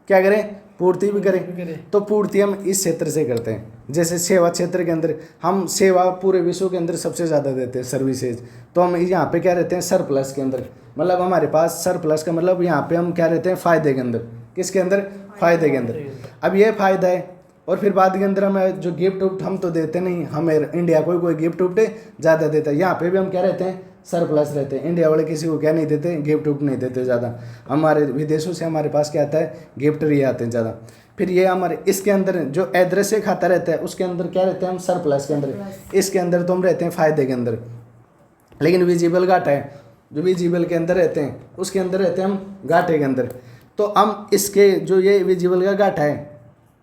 क्या करें, पूर्ति भी करें। तो पूर्ति हम इस क्षेत्र से करते हैं। जैसे सेवा क्षेत्र के अंदर हम सेवा पूरे विश्व के अंदर सबसे ज़्यादा देते हैं, सर्विसेज, तो हम यहाँ पे क्या रहते हैं, सरप्लस के अंदर। मतलब हमारे पास सरप्लस का मतलब यहाँ पे हम क्या रहते हैं, फ़ायदे के अंदर, किसके अंदर, फ़ायदे के अंदर। अब ये फ़ायदा है, और फिर बाद के अंदर हमें जो गिफ्ट उफ्ट हम तो देते नहीं, हमें इंडिया कोई गिफ्ट उफ्ट ज़्यादा देता है, यहाँ पे भी हम क्या रहते हैं, सरप्लस रहते हैं। इंडिया वाले किसी को क्या नहीं देते, गिफ्ट उफ्ट नहीं देते ज़्यादा। हमारे विदेशों से हमारे पास क्या आता है, गिफ्ट ये आते हैं ज़्यादा। फिर ये हमारे इसके अंदर जो एड्रेस खाता रहता है उसके अंदर क्या रहते हैं, हम सरप्लस के अंदर, इसके अंदर तो हम रहते हैं फ़ायदे के अंदर। लेकिन विजिबल घाटा है, जो विजिबल के अंदर रहते हैं उसके अंदर रहते हैं हम घाटे के अंदर। तो हम इसके जो ये विजिबल का घाटा है,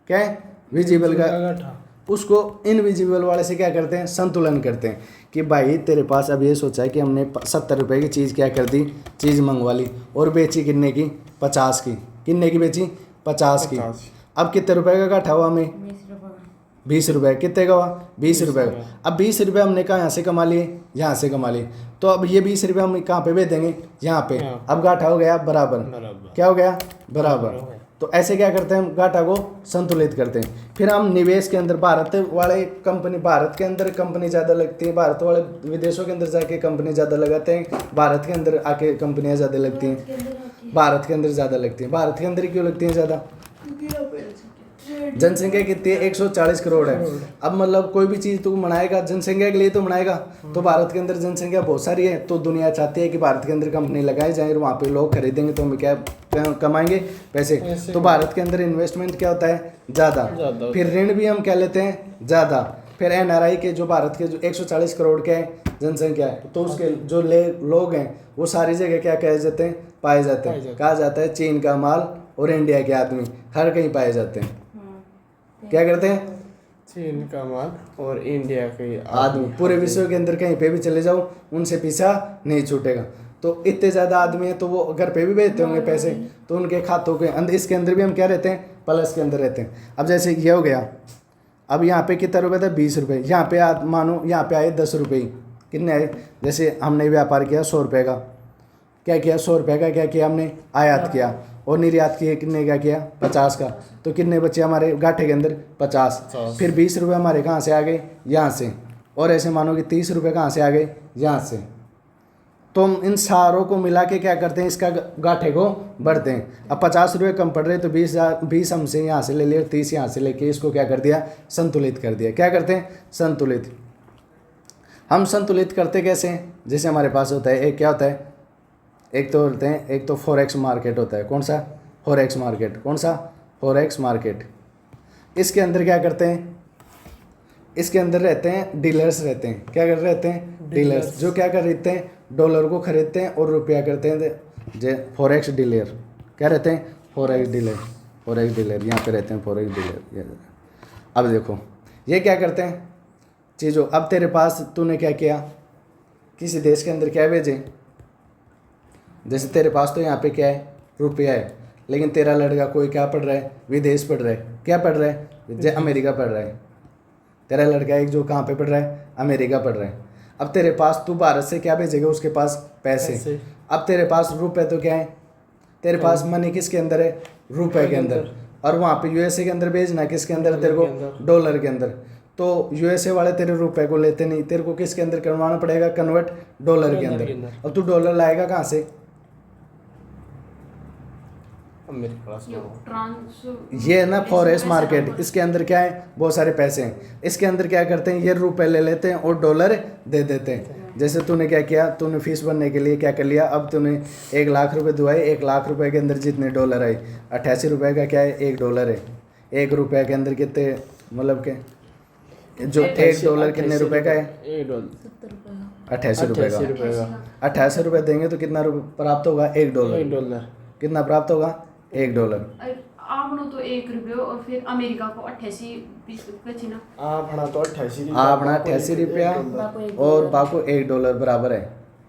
क्या है, विजिबल का घाटा, उसको इनविजिबल वाले से क्या करते हैं, संतुलन करते हैं कि भाई तेरे पास अब ये सोचा है कि हमने 70 रुपये की चीज़ क्या कर दी, चीज़ मंगवा ली और बेची कितने की, 50 की, कितने की बेची, 50 की। अब कितने रुपए का घाटा हुआ हमें, 20 रुपये। कितने का हुआ, 20 रुपये का। अब 20 रुपये हमने कहाँ, यहाँ से कमा लिए, यहाँ से कमा लिए, तो अब ये 20 रुपये हम कहाँ पे भेज देंगे, यहाँ पे। अब घाटा हो गया बराबर, क्या हो गया, बराबर। तो ऐसे क्या करते हैं हम, घाटा को संतुलित करते हैं। फिर हम निवेश के अंदर, भारत वाले कंपनी, भारत के अंदर कंपनी ज़्यादा लगती है, भारत वाले विदेशों के अंदर जाके कंपनी ज़्यादा लगाते हैं, भारत के अंदर आके कंपनियाँ ज़्यादा लगती हैं, भारत के अंदर ज़्यादा लगती हैं। भारत के अंदर क्यों लगती हैं ज़्यादा, जनसंख्या कितनी है, 140 करोड़ है। अब मतलब कोई भी चीज़ तू बनाएगा जनसंख्या के लिए तो बनाएगा, तो भारत के अंदर जनसंख्या बहुत सारी है, तो दुनिया चाहती है कि भारत के अंदर कंपनी लगाई जाए और वहाँ पे लोग खरीदेंगे तो हम क्या कमाएंगे, पैसे। तो भारत के अंदर इन्वेस्टमेंट क्या होता है, ज़्यादा। फिर ऋण भी हम क्या लेते हैं, ज़्यादा। फिर NRI के जो भारत के जो 140 करोड़ के जनसंख्या है, तो उसके जो लोग हैं वो सारी जगह क्या कहे जाते हैं, पाए जाते हैं। कहा जाता है चीन का माल और इंडिया के आदमी हर कहीं पाए जाते हैं। क्या करते हैं, चीन का माल और इंडिया के आदमी पूरे विश्व के अंदर कहीं पे भी चले जाओ उनसे पीछा नहीं छूटेगा। तो इतने ज़्यादा आदमी हैं तो वो घर पे भी भेजते होंगे पैसे, तो उनके खातों के अंदर, इसके अंदर भी हम क्या रहते हैं, प्लस के अंदर रहते हैं। अब जैसे ये हो गया, अब यहाँ पे कितना रुपये था, 20 रुपये। यहाँ पे मानो यहाँ पे आए 10 रुपये, कितने आए, जैसे हमने व्यापार किया 100 रुपये का, क्या किया, 100 रुपये का क्या किया हमने, आयात किया, और निर्यात किए कितने का किया, 50 का। तो कितने बचे हमारे घाटे के अंदर, 50। फिर 20 रुपये हमारे कहाँ से आ गए, यहाँ से, और ऐसे मानो कि 30 रुपये कहाँ से आ गए, यहाँ से। तो हम इन सारों को मिला के क्या करते हैं, इसका घाटे को बढ़ते हैं। अब 50 रुपये कम पड़ रहे तो 20 हमसे यहाँ से ले लिए, 30 यहाँ से लेके इसको क्या कर दिया, संतुलित कर दिया। क्या करते हैं, संतुलित। हम संतुलित करते कैसे हैं, जैसे हमारे पास होता है एक क्या होता है, एक तो होते हैं, एक तो फॉरेक्स मार्केट होता है। कौन सा, फॉरेक्स मार्केट। कौन सा, फॉरेक्स मार्केट। इसके अंदर क्या करते हैं, इसके अंदर रहते हैं डीलर्स रहते हैं। क्या कर रहते हैं, डीलर्स, जो क्या खरीदते हैं, डॉलर को खरीदते हैं और रुपया करते हैं। जे फॉरेक्स डीलर क्या रहते हैं, फॉरेक्स डीलर, फॉरेक्स डीलर यहाँ पे रहते हैं, फॉरेक्स डीलर। अब देखो ये क्या करते हैं चीज़ों, अब तेरे पास तूने क्या किया, किसी देश के अंदर क्या भेजे, जैसे तेरे पास तो यहाँ पे क्या है, रुपया है, लेकिन तेरा लड़का कोई क्या पढ़ रहा है, विदेश पढ़ रहा है। क्या पढ़ रहा है, जैसे अमेरिका पढ़ रहा है। तेरा लड़का एक जो कहाँ पे पढ़ रहा है, अमेरिका पढ़ रहा है। अब तेरे पास तू भारत से क्या भेजेगा, उसके पास पैसे। अब तेरे पास रुपए तो क्या है, तेरे पास मनी किसके अंदर है, रुपए के अंदर, और वहाँ पे USA के अंदर भेजना किसके अंदर, तेरे को डॉलर के अंदर। तो USA वाले तेरे रुपए को लेते नहीं, तेरे को किसके अंदर करवाना पड़ेगा, कन्वर्ट डॉलर के अंदर। अब तू डॉलर लाएगा कहाँ से, मेरे क्लास में ट्रांस ये है ना फॉरेस्ट मार्केट, इसके अंदर क्या है, बहुत सारे पैसे हैं। इसके अंदर क्या करते हैं, ये रुपए ले लेते हैं और डॉलर दे देते हैं। जैसे तूने क्या किया, तूने फीस भरने के लिए क्या कर लिया, अब तूने 1 लाख रुपए दुआए, 1 लाख रुपए के अंदर जितने डॉलर आए, 88 रुपये का क्या है, $1 है। 1 रुपये के अंदर कितने, मतलब के जो $1 कितने रुपए का है, $1 88 रुपये का। रुपये का 88 रुपये देंगे तो कितना प्राप्त होगा, $1। $1 कितना प्राप्त होगा, $1। आपनो तो ₹1 और फिर अमेरिका को 88 थी ना। आपना तो 88 आपना 88 रुपया और बाको $1 बराबर है।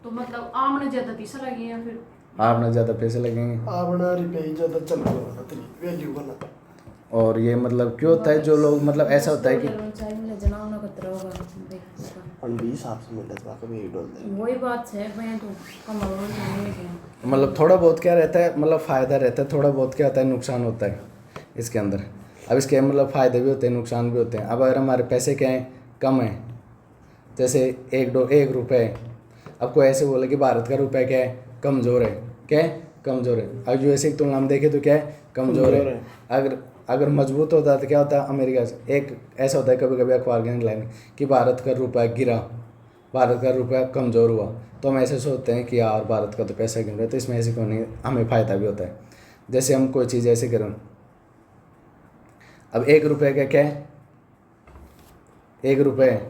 तो मतलब आपने ज्यादा पैसा लगे हैं फिर आपने ज़्यादा पैसे लगेंगे आपना रुपये ज़्यादा चल रहा वैल्यू बना। और ये मतलब क्यों होता है, जो लोग मतलब ऐसा होता है कि $20 से मिलता है कभी $1 वही बात है, मैं तो कमाल नहीं है। मतलब थोड़ा बहुत क्या रहता है, मतलब फ़ायदा रहता है, थोड़ा बहुत क्या होता है, नुकसान होता है इसके अंदर। अब इसके मतलब फ़ायदे भी होते हैं, नुकसान भी होते हैं। अब अगर हमारे पैसे क्या हैं, कम हैं, जैसे $1 रुपये है, अब कोई ऐसे बोले कि भारत का रुपया क्या है, कमज़ोर है, क्या है, कमज़ोर है। अब यूएसए की तुलना में देखें तो क्या है, कमज़ोर है। अगर मजबूत होता है तो क्या होता है, अमेरिका से एक ऐसा होता है कभी कभी अखबार के लाइन कि भारत का रुपया गिरा, भारत का रुपया कमज़ोर हुआ, तो हम ऐसे सोचते हैं कि यार भारत का तो पैसा गिर रहा है, तो इसमें ऐसे क्यों नहीं, हमें फ़ायदा भी होता है। जैसे हम कोई चीज़ ऐसे करें, अब $1 का क्या है, $1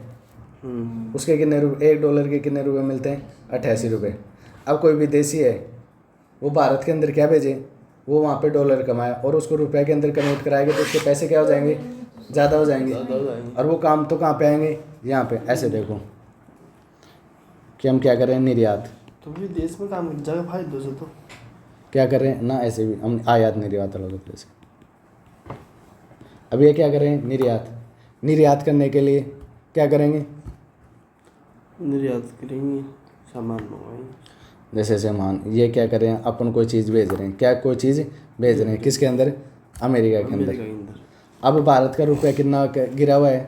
उसके कितने रुपये, $1 के कितने रुपये मिलते हैं, 88 रुपये। अब कोई विदेशी है, वो भारत के अंदर क्या भेजे, वो वहाँ पे डॉलर कमाए और उसको रुपये के अंदर कन्वर्ट कराएंगे तो उसके पैसे क्या हो जाएंगे, ज़्यादा हो जाएंगे। और वो काम तो कहाँ पे आएंगे, यहाँ पे। ऐसे देखो कि हम क्या कर रहे हैं, निर्यात तो भी देश में काम कर जाएगा फायदे से तो क्या कर रहे हैं ना, ऐसे भी हम आयात निर्यात अलग होते हैं। अब ये क्या कर रहे हैं, निर्यात। निर्यात करने के लिए क्या करेंगे, निर्यात करेंगे, सामान मंगवाएंगे। जैसे सामान, ये क्या कर रहे हैं, अपन कोई चीज़ भेज रहे हैं, क्या कोई चीज़ भेज रहे हैं, किसके अंदर, अमेरिका के अंदर। अब भारत का रुपया कितना गिरा हुआ है,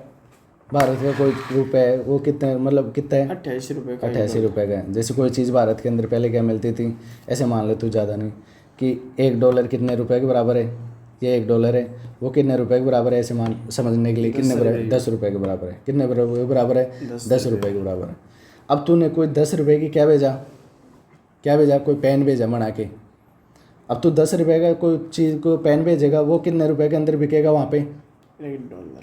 भारत का कोई रुपया है वो कितना, मतलब कितना है, 88 रुपये का। 88 रुपये का है। जैसे कोई चीज़ भारत के अंदर पहले क्या मिलती थी, ऐसे मान ले तू ज़्यादा नहीं, कि $1 कितने रुपए के बराबर है, ये $1 है, वो कितने रुपए के बराबर है, ऐसे मान समझने के लिए कितने बराबर, ₹10 के बराबर है। कितने बराबर है, ₹10 के बराबर है। अब तूने कोई ₹10 की क्या भेजा, कोई पेन भेजा बना के। अब तू ₹10 का कोई चीज़ को पेन भेजेगा, वो कितने रुपए के अंदर बिकेगा वहाँ पे, $1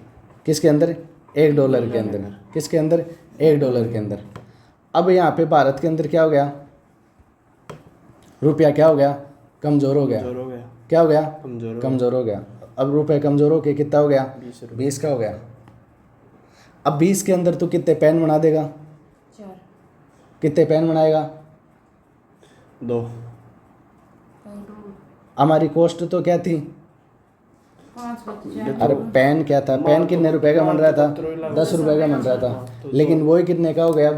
किसके अंदर, $1 के अंदर, किसके अंदर, $1 के अंदर। अब यहाँ पे भारत के अंदर क्या हो गया, रुपया क्या हो गया, कमज़ोर हो गया। क्या हो गया, कमज़ोर हो गया। अब रुपये कमज़ोर हो के कितना हो गया, 20 का हो गया। अब 20 के अंदर तू कितने पेन बना देगा, 4 कितने पेन बनाएगा, 2। हमारी कॉस्ट तो क्या थी, 5 अरे पेन क्या था, पेन कितने रुपए का बन रहा था, $10 का बन रहा था, लेकिन वही कितने का हो गया,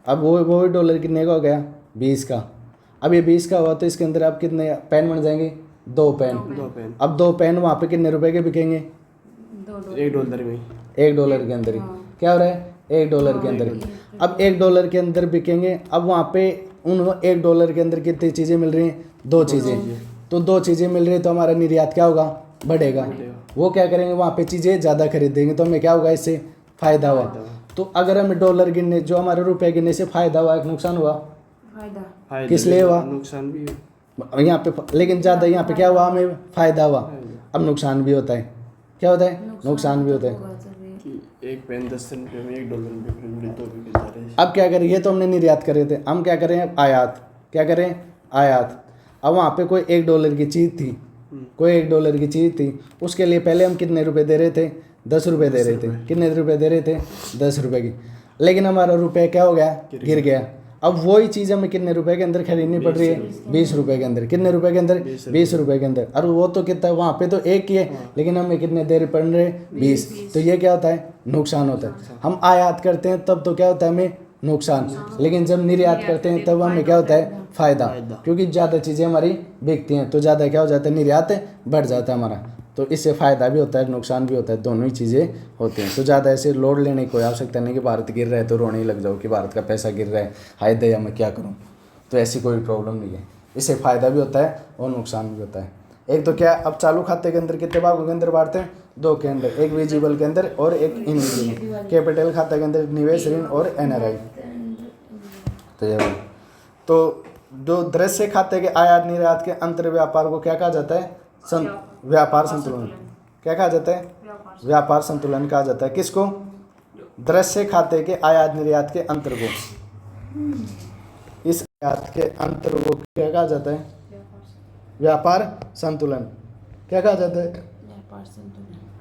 अब वही डॉलर कितने का हो गया, 20 का। अब ये 20 का हुआ तो इसके अंदर अब कितने पेन बन जाएंगे, 2 पेन। अब 2 पेन वहाँ पे कितने रुपए के बिकेंगे, $1 में, $1 के अंदर ही क्या हो रहा है, $1 के अंदर। अब $1 के अंदर बिकेंगे। अब वहाँ पे उन $1 के अंदर कितनी चीज़ें मिल रही हैं, 2 चीज़ें। तो 2 चीज़ें मिल रही है तो हमारा निर्यात क्या होगा, बढ़ेगा। वो क्या करेंगे, वहाँ पे चीज़ें ज़्यादा खरीदेंगे तो हमें क्या होगा, इससे फ़ायदा हुआ। तो अगर हमें डॉलर गिनने, जो हमारे रुपए गिनने से फ़ायदा हुआ, एक नुकसान हुआ, फायदा किस लिए हुआ, नुकसान भी है यहाँ पे, लेकिन ज़्यादा यहाँ पे क्या हुआ, हमें फ़ायदा हुआ। अब नुकसान भी होता है, क्या होता है, नुकसान भी होता है। कि एक पेन 10 रुपये में $1 में तो भी जा रहे हैं। अब क्या करें, ये तो हमने निर्यात करे थे, हम क्या करें, आयात। क्या करें, आयात। अब वहाँ पे कोई $1 की चीज़ थी, कोई $1 की चीज़ थी, उसके लिए पहले हम कितने रुपए दे रहे थे, ₹10 दे रहे थे। कितने रुपए दे रहे थे, ₹10 की। लेकिन हमारा रुपया क्या हो गया, गिर गया। अब वही चीज़ हमें कितने रुपए के अंदर खरीदनी पड़ रही है, ₹20 के अंदर। कितने रुपए के अंदर, ₹20 के अंदर। और वो तो कितना है, वहाँ पे तो एक ही है, लेकिन हमें कितने देर पड़ रहे, 20। तो ये क्या होता है, नुकसान होता है। हम आयात करते हैं तब तो क्या होता है, हमें नुकसान, लेकिन जब निर्यात करते हैं तब हमें क्या होता है, फ़ायदा। क्योंकि ज़्यादा चीज़ें हमारी बिकती हैं तो ज़्यादा क्या हो जाता है, निर्यात बढ़ जाता है हमारा। तो इससे फ़ायदा भी होता है, नुकसान भी होता है, दोनों ही चीज़ें होती हैं। तो ज़्यादा ऐसे लोड लेने की कोई आवश्यकता नहीं कि भारत गिर रहा है तो रोने ही लग जाओ कि भारत का पैसा गिर रहा है, हाय दया मैं क्या करूँ। तो ऐसी कोई प्रॉब्लम नहीं है। इससे फायदा भी होता है और नुकसान भी होता है। एक तो क्या, अब चालू खाते के अंदर कितने भागों के अंदर बांटते हैं, दो के अंदर, एक विजिबल के अंदर और एक इनविजिबल। कैपिटल खाता के अंदर निवेश, ऋण और एनआरआई। तो ये तो जो दृश्य खाते के आयात निर्यात के अंतर व्यापार को क्या कहा जाता है, व्यापार संतुलन। क्या कहा जाता है, व्यापार संतुलन कहा जाता है। किसको, दृश्य खाते के आयात निर्यात के अंतर को, इस आयात के अंतर को क्या कहा जाता है, व्यापार संतुलन। क्या कहा जाता है,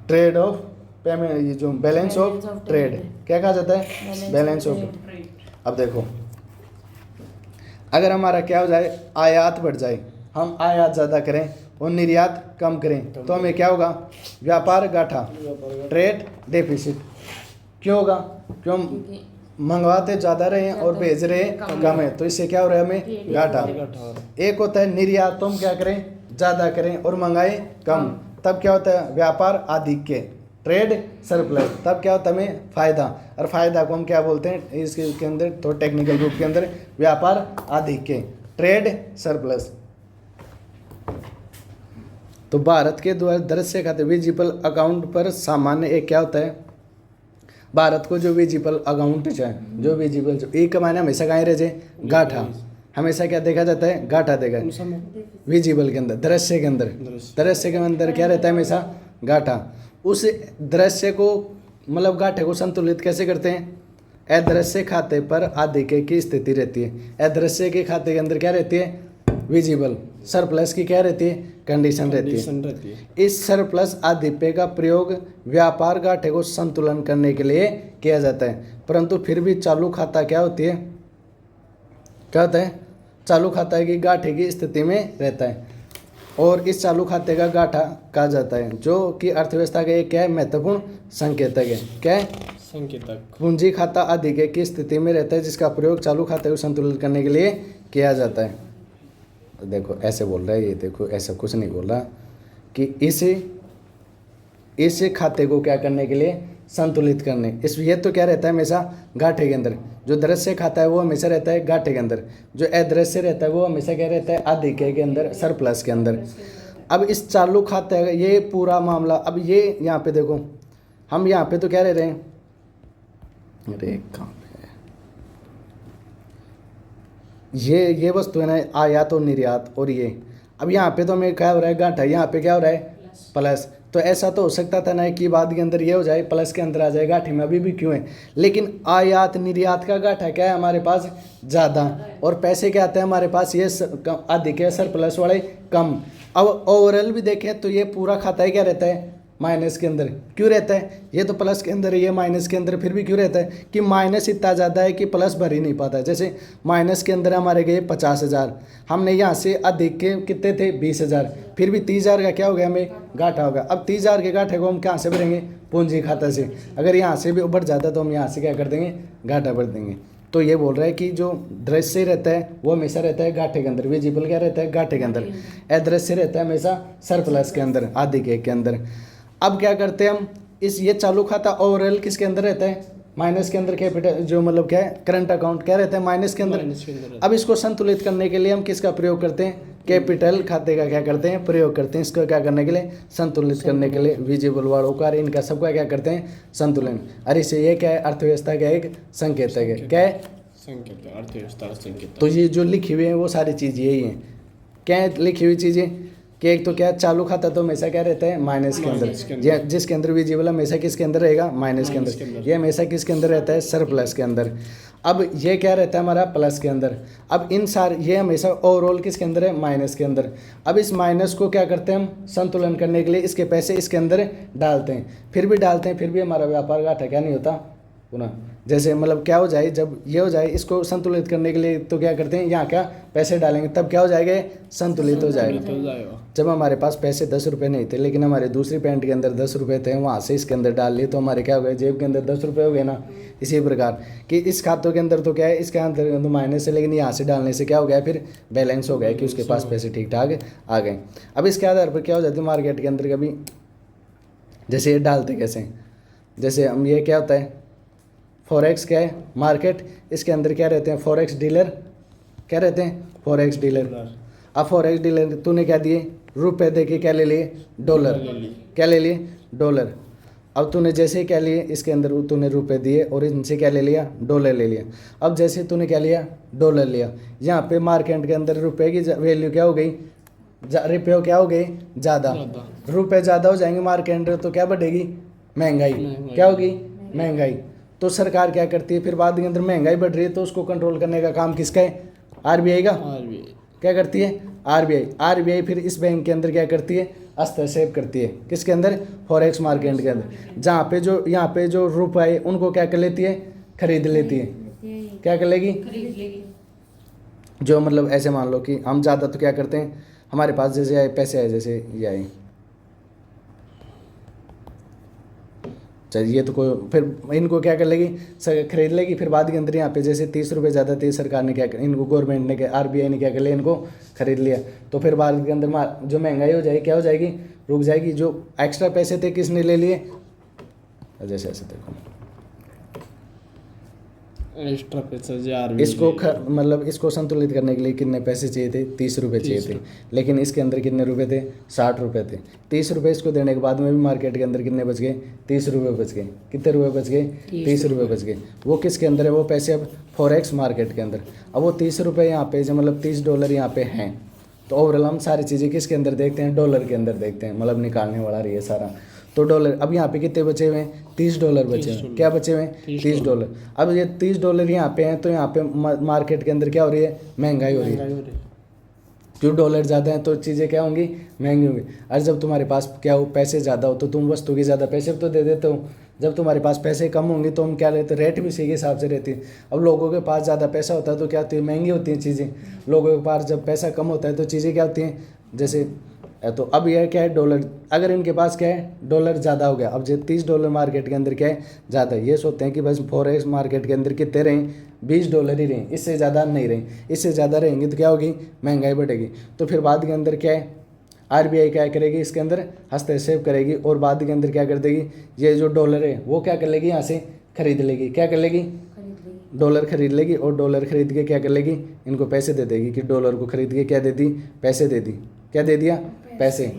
ट्रेड ऑफ पेमेंट, ये जो बैलेंस ऑफ ट्रेड, क्या कहा जाता है, बैलेंस ऑफ। अब देखो, अगर हमारा क्या हो जाए, आयात बढ़ जाए, हम आयात ज़्यादा करें और निर्यात कम करें, तो हमें क्या होगा, व्यापार घाटा, ट्रेड डेफिसिट। क्यों होगा, क्यों, मंगवाते ज़्यादा रहे हैं और भेज रहे कम है, तो इससे क्या हो रहा है, हमें घाटा। एक होता है निर्यात, तो हम क्या करें, ज़्यादा करें और मंगाए कम, तब क्या होता है, व्यापार आधिक्य, ट्रेड सरप्लस, तब क्या होता है, हमें फायदा। और फायदा को हम क्या बोलते हैं, इसके अंदर थोड़ा टेक्निकल रूप के अंदर, व्यापार आधिक्य, ट्रेड सरप्लस। तो भारत के द्वारा दृश्य खाते विजिबल अकाउंट पर सामान्य एक क्या होता है, भारत को जो विजिबल अकाउंट है, जो विजिबल, एक का मायने हमेशा कहाँ रह जाए, घाटा, हमेशा क्या देखा जाता है, घाटा देखा है विजिबल के अंदर, दृश्य के अंदर, दृश्य के अंदर क्या रहता है, हमेशा घाटा। उस दृश्य को मतलब घाटे को संतुलित कैसे करते हैं, अदृश्य खाते पर आधिक्य की स्थिति रहती है। अदृश्य के खाते के अंदर क्या रहती है, विजिबल, सरप्लस की क्या रहती है, कंडीशन रहती है। इस सरप्लस आधिक्य का प्रयोग व्यापार घाटे को संतुलन करने के लिए किया जाता है, परंतु फिर भी चालू खाता क्या होती है, क्या होता है, चालू खाता है कि घाटे की स्थिति में रहता है, और इस चालू खाते का घाटा कहा जाता है, जो कि अर्थव्यवस्था का एक क्या है, महत्वपूर्ण संकेतक है। क्या है, संकेतक। पूंजी खाता आधिक्य की स्थिति में रहता है, जिसका प्रयोग चालू खाते को संतुलित करने के लिए किया जाता है। देखो ऐसे बोल रहा है, ये देखो ऐसा कुछ नहीं बोल रहा कि इस खाते को क्या करने के लिए, संतुलित करने। इस ये तो क्या रहता है, हमेशा घाटे के अंदर। जो दृश्य खाता है वो हमेशा रहता है घाटे के अंदर, जो अदृश्य रहता है वो हमेशा क्या रहता है, आधिक्य के अंदर, सरप्लस के अंदर। अब इस चालू खाते ये पूरा मामला, अब ये यहाँ पे देखो, हम यहाँ पे तो क्या रह रहे हैं, अरे कहाँ पे ये वस्तु है ना, आयात और निर्यात, और ये अब यहाँ पे तो हमें क्या हो रहा है, घाटा, यहाँ पे क्या हो रहा है, प्लस। तो ऐसा तो हो सकता था ना कि बाद के अंदर ये हो जाए, प्लस के अंदर आ जाए, घाटे में अभी भी क्यों है, लेकिन आयात निर्यात का घाटा क्या है हमारे पास, ज़्यादा, और पैसे क्या आते हैं हमारे पास, ये अधिक है, सरप्लस वाले कम। अब ओवरऑल भी देखें तो ये पूरा खाता ही क्या रहता है, माइनस के अंदर। क्यों रहता है, ये तो प्लस के अंदर है, ये माइनस के अंदर, फिर भी क्यों रहता है कि माइनस इतना ज़्यादा है कि प्लस भर ही नहीं पाता है। जैसे माइनस के अंदर हमारे गए 50,000, हमने यहाँ से अधिक के कितने थे, 20,000, फिर भी 30,000 का क्या हो गया, हमें घाटा हो गया। अब 30,000 के घाटे को हम कहाँ से भरेंगे, पूंजी खाता से। अगर यहाँ से भी बढ़ जाता तो हम यहाँ से क्या कर देंगे, घाटा भर देंगे। तो ये बोल रहा है कि जो दृश्य रहता है वो हमेशा रहता है घाटे के अंदर, विजिबल क्या रहता है, घाटे के अंदर, अदृश्य रहता है हमेशा सरप्लस के अंदर, आधिक्य के अंदर। अब क्या करते हैं हम, ये चालू खाता ओवरऑल किसके अंदर रहता है, माइनस के अंदर। कैपिटल जो मतलब क्या है, करंट अकाउंट क्या रहता है, माइनस के अंदर। अब इसको संतुलित करने के लिए हम किसका प्रयोग करते हैं, कैपिटल खाते का क्या करते हैं, प्रयोग करते हैं। इसको क्या करने के लिए, संतुलित करने के लिए, विजिबल वालों का, इनका सबका क्या करते हैं, संतुलन। अरे इससे ये क्या है, अर्थव्यवस्था का एक संकेतक है। क्या है, संकेत, अर्थव्यवस्था संकेत। तो ये जो लिखी हुई है वो सारी चीज़ यही है। क्या है लिखी हुई चीज़ें, कि एक तो क्या चालू खाता तो हमेशा क्या रहता है, माइनस के अंदर, जिसके अंदर विजिबल हमेशा किसके अंदर रहेगा, माइनस के अंदर। ये हमेशा किसके अंदर रहता है, सरप्लस के अंदर। अब ये क्या रहता है हमारा, प्लस के अंदर। अब इन ये हमेशा ओवरऑल किसके अंदर है, माइनस के अंदर। अब इस माइनस को क्या करते हैं हम, संतुलन करने के लिए इसके पैसे इसके अंदर डालते हैं, फिर भी डालते हैं, फिर भी हमारा व्यापार घाटा क्या नहीं होता पुनः। जैसे मतलब क्या हो जाए, जब ये हो जाए इसको संतुलित करने के लिए तो क्या करते हैं, यहाँ क्या पैसे डालेंगे, तब क्या हो जाएगा, संतुलित हो जाएगा। जब हमारे पास पैसे 10 रुपये नहीं थे, लेकिन हमारे दूसरी पैंट के अंदर 10 रुपये थे, वहाँ से इसके अंदर डाल लिए तो हमारे क्या हो गए, जेब के अंदर 10 रुपये हो गए ना। इसी प्रकार कि इस खातों के अंदर तो क्या है, इसके अंदर तो माइनस है, लेकिन यहाँ से डालने से क्या हो गया, फिर बैलेंस हो गया कि उसके पास पैसे ठीक ठाक आ गए। अब इसके आधार पर क्या हो जाती है मार्केट के अंदर कभी, जैसे ये डालते कैसे, जैसे हम ये क्या होता है, फॉरेक्स क्या है, मार्केट, इसके अंदर क्या रहते हैं, फॉरेक्स डीलर, क्या रहते हैं, फॉरेक्स डीलर। अब फॉरेक्स डीलर तूने क्या दिए, रुपए दे के क्या ले लिए, डॉलर, क्या ले लिए, डॉलर। अब तूने जैसे ही क्या लिए, इसके अंदर तूने रुपए दिए और इनसे क्या ले लिया, डॉलर ले लिया। अब जैसे तूने क्या लिया, डॉलर लिया, यहाँ पे मार्केट के अंदर रुपए की वैल्यू क्या हो गई, रुपये क्या हो गए, ज़्यादा, रुपए ज़्यादा हो जाएंगे मार्केट तो क्या बढ़ेगी, महंगाई, क्या होगी, महंगाई। तो सरकार क्या करती है फिर बाद के अंदर महंगाई बढ़ रही है तो उसको कंट्रोल करने का काम किसका है, आरबीआई का। क्या करती है, आरबीआई। आरबीआई फिर इस बैंक के अंदर क्या करती है, हस्तक्षेप करती है, किसके अंदर, फॉरेक्स मार्केट के अंदर, जहाँ पे जो यहाँ पे जो रुपए उनको क्या कर लेती है, खरीद लेती है, क्या कर लेगी, खरीद लेगी। जो मतलब ऐसे मान लो कि हम ज़्यादा तो क्या करते हैं, हमारे पास जैसे आए पैसे आए, जैसे ये आए, चाहिए तो कोई फिर इनको क्या कर लेगी, खरीद लेगी। फिर बाद के अंदर यहाँ पे जैसे 30 रुपये ज़्यादा थे, सरकार ने क्या कर, इनको गवर्नमेंट ने आरबीआई ने क्या कर लिया, इनको खरीद लिया। तो फिर बाद के अंदर जो महंगाई हो जाएगी क्या हो जाएगी, रुक जाएगी। जो एक्स्ट्रा पैसे थे किसने ले लिए, जैसे ऐसे देखो एक्स्ट्रा पैसा जो इसको मतलब इसको संतुलित करने के लिए कितने पैसे चाहिए थे, 30 रुपये चाहिए थे, लेकिन इसके अंदर कितने रुपए थे, 60 रुपये थे। 30 रुपये इसको देने के बाद में भी मार्केट के अंदर कितने बच गए, 30 रुपये बच गए। कितने रुपये बच गए, 30 रुपये बच गए। वो किसके अंदर है, वो पैसे अब फॉरेक्स मार्केट के अंदर। अब वो 30 रुपये यहाँ पे जो मतलब 30 डॉलर यहाँ पे हैं, तो ओवरऑल हम सारी चीज़ें किसके अंदर देखते हैं, डॉलर के अंदर देखते हैं, मतलब निकालने वाला रही है सारा। तो डॉलर अब यहाँ पे कितने बचे हुए हैं, 30 डॉलर बचे हैं। क्या बचे हुए हैं, 30 डॉलर। अब ये 30 डॉलर यहाँ पे हैं तो यहाँ पे मार्केट के अंदर क्या हो रही है, महंगाई हो रही है। क्यों, डॉलर ज़्यादा है तो चीज़ें क्या होंगी, महंगी होंगी। और जब तुम्हारे पास क्या हो, पैसे ज़्यादा हो तो तुम वस्तु की ज़्यादा पैसे तो दे देते हो। जब तुम्हारे पास पैसे कम होंगे तो हम क्या लेते, रेट भी इसी के हिसाब से रहती है। अब लोगों के पास ज़्यादा पैसा होता है तो क्या होती है, महंगी होती हैं चीज़ें। लोगों के पास जब पैसा कम होता है तो चीज़ें क्या होती हैं, जैसे तो अब यह क्या है, डॉलर, अगर इनके पास क्या है, डॉलर ज़्यादा हो गया। अब जो 30 डॉलर मार्केट के अंदर क्या है, ज़्यादा, ये सोचते हैं कि बस फॉरेक्स मार्केट के अंदर कितने रहें, 20 डॉलर ही रहें, इससे ज़्यादा नहीं रहें। इससे ज़्यादा रहेंगे तो क्या होगी, महंगाई बढ़ेगी। तो फिर बाद के अंदर क्या है, आरबीआई क्या करेगी, इसके अंदर हस्तक्षेप करेगी और बाद के अंदर क्या कर देगी, ये जो डॉलर है वो क्या कर लेगी, यहाँ से खरीद लेगी। क्या कर लेगी, डॉलर खरीद लेगी और डॉलर खरीद के क्या कर लेगी, इनको पैसे दे देगी कि डॉलर को खरीद के क्या दे दी, पैसे दे दी। क्या दे दिया, पैसे,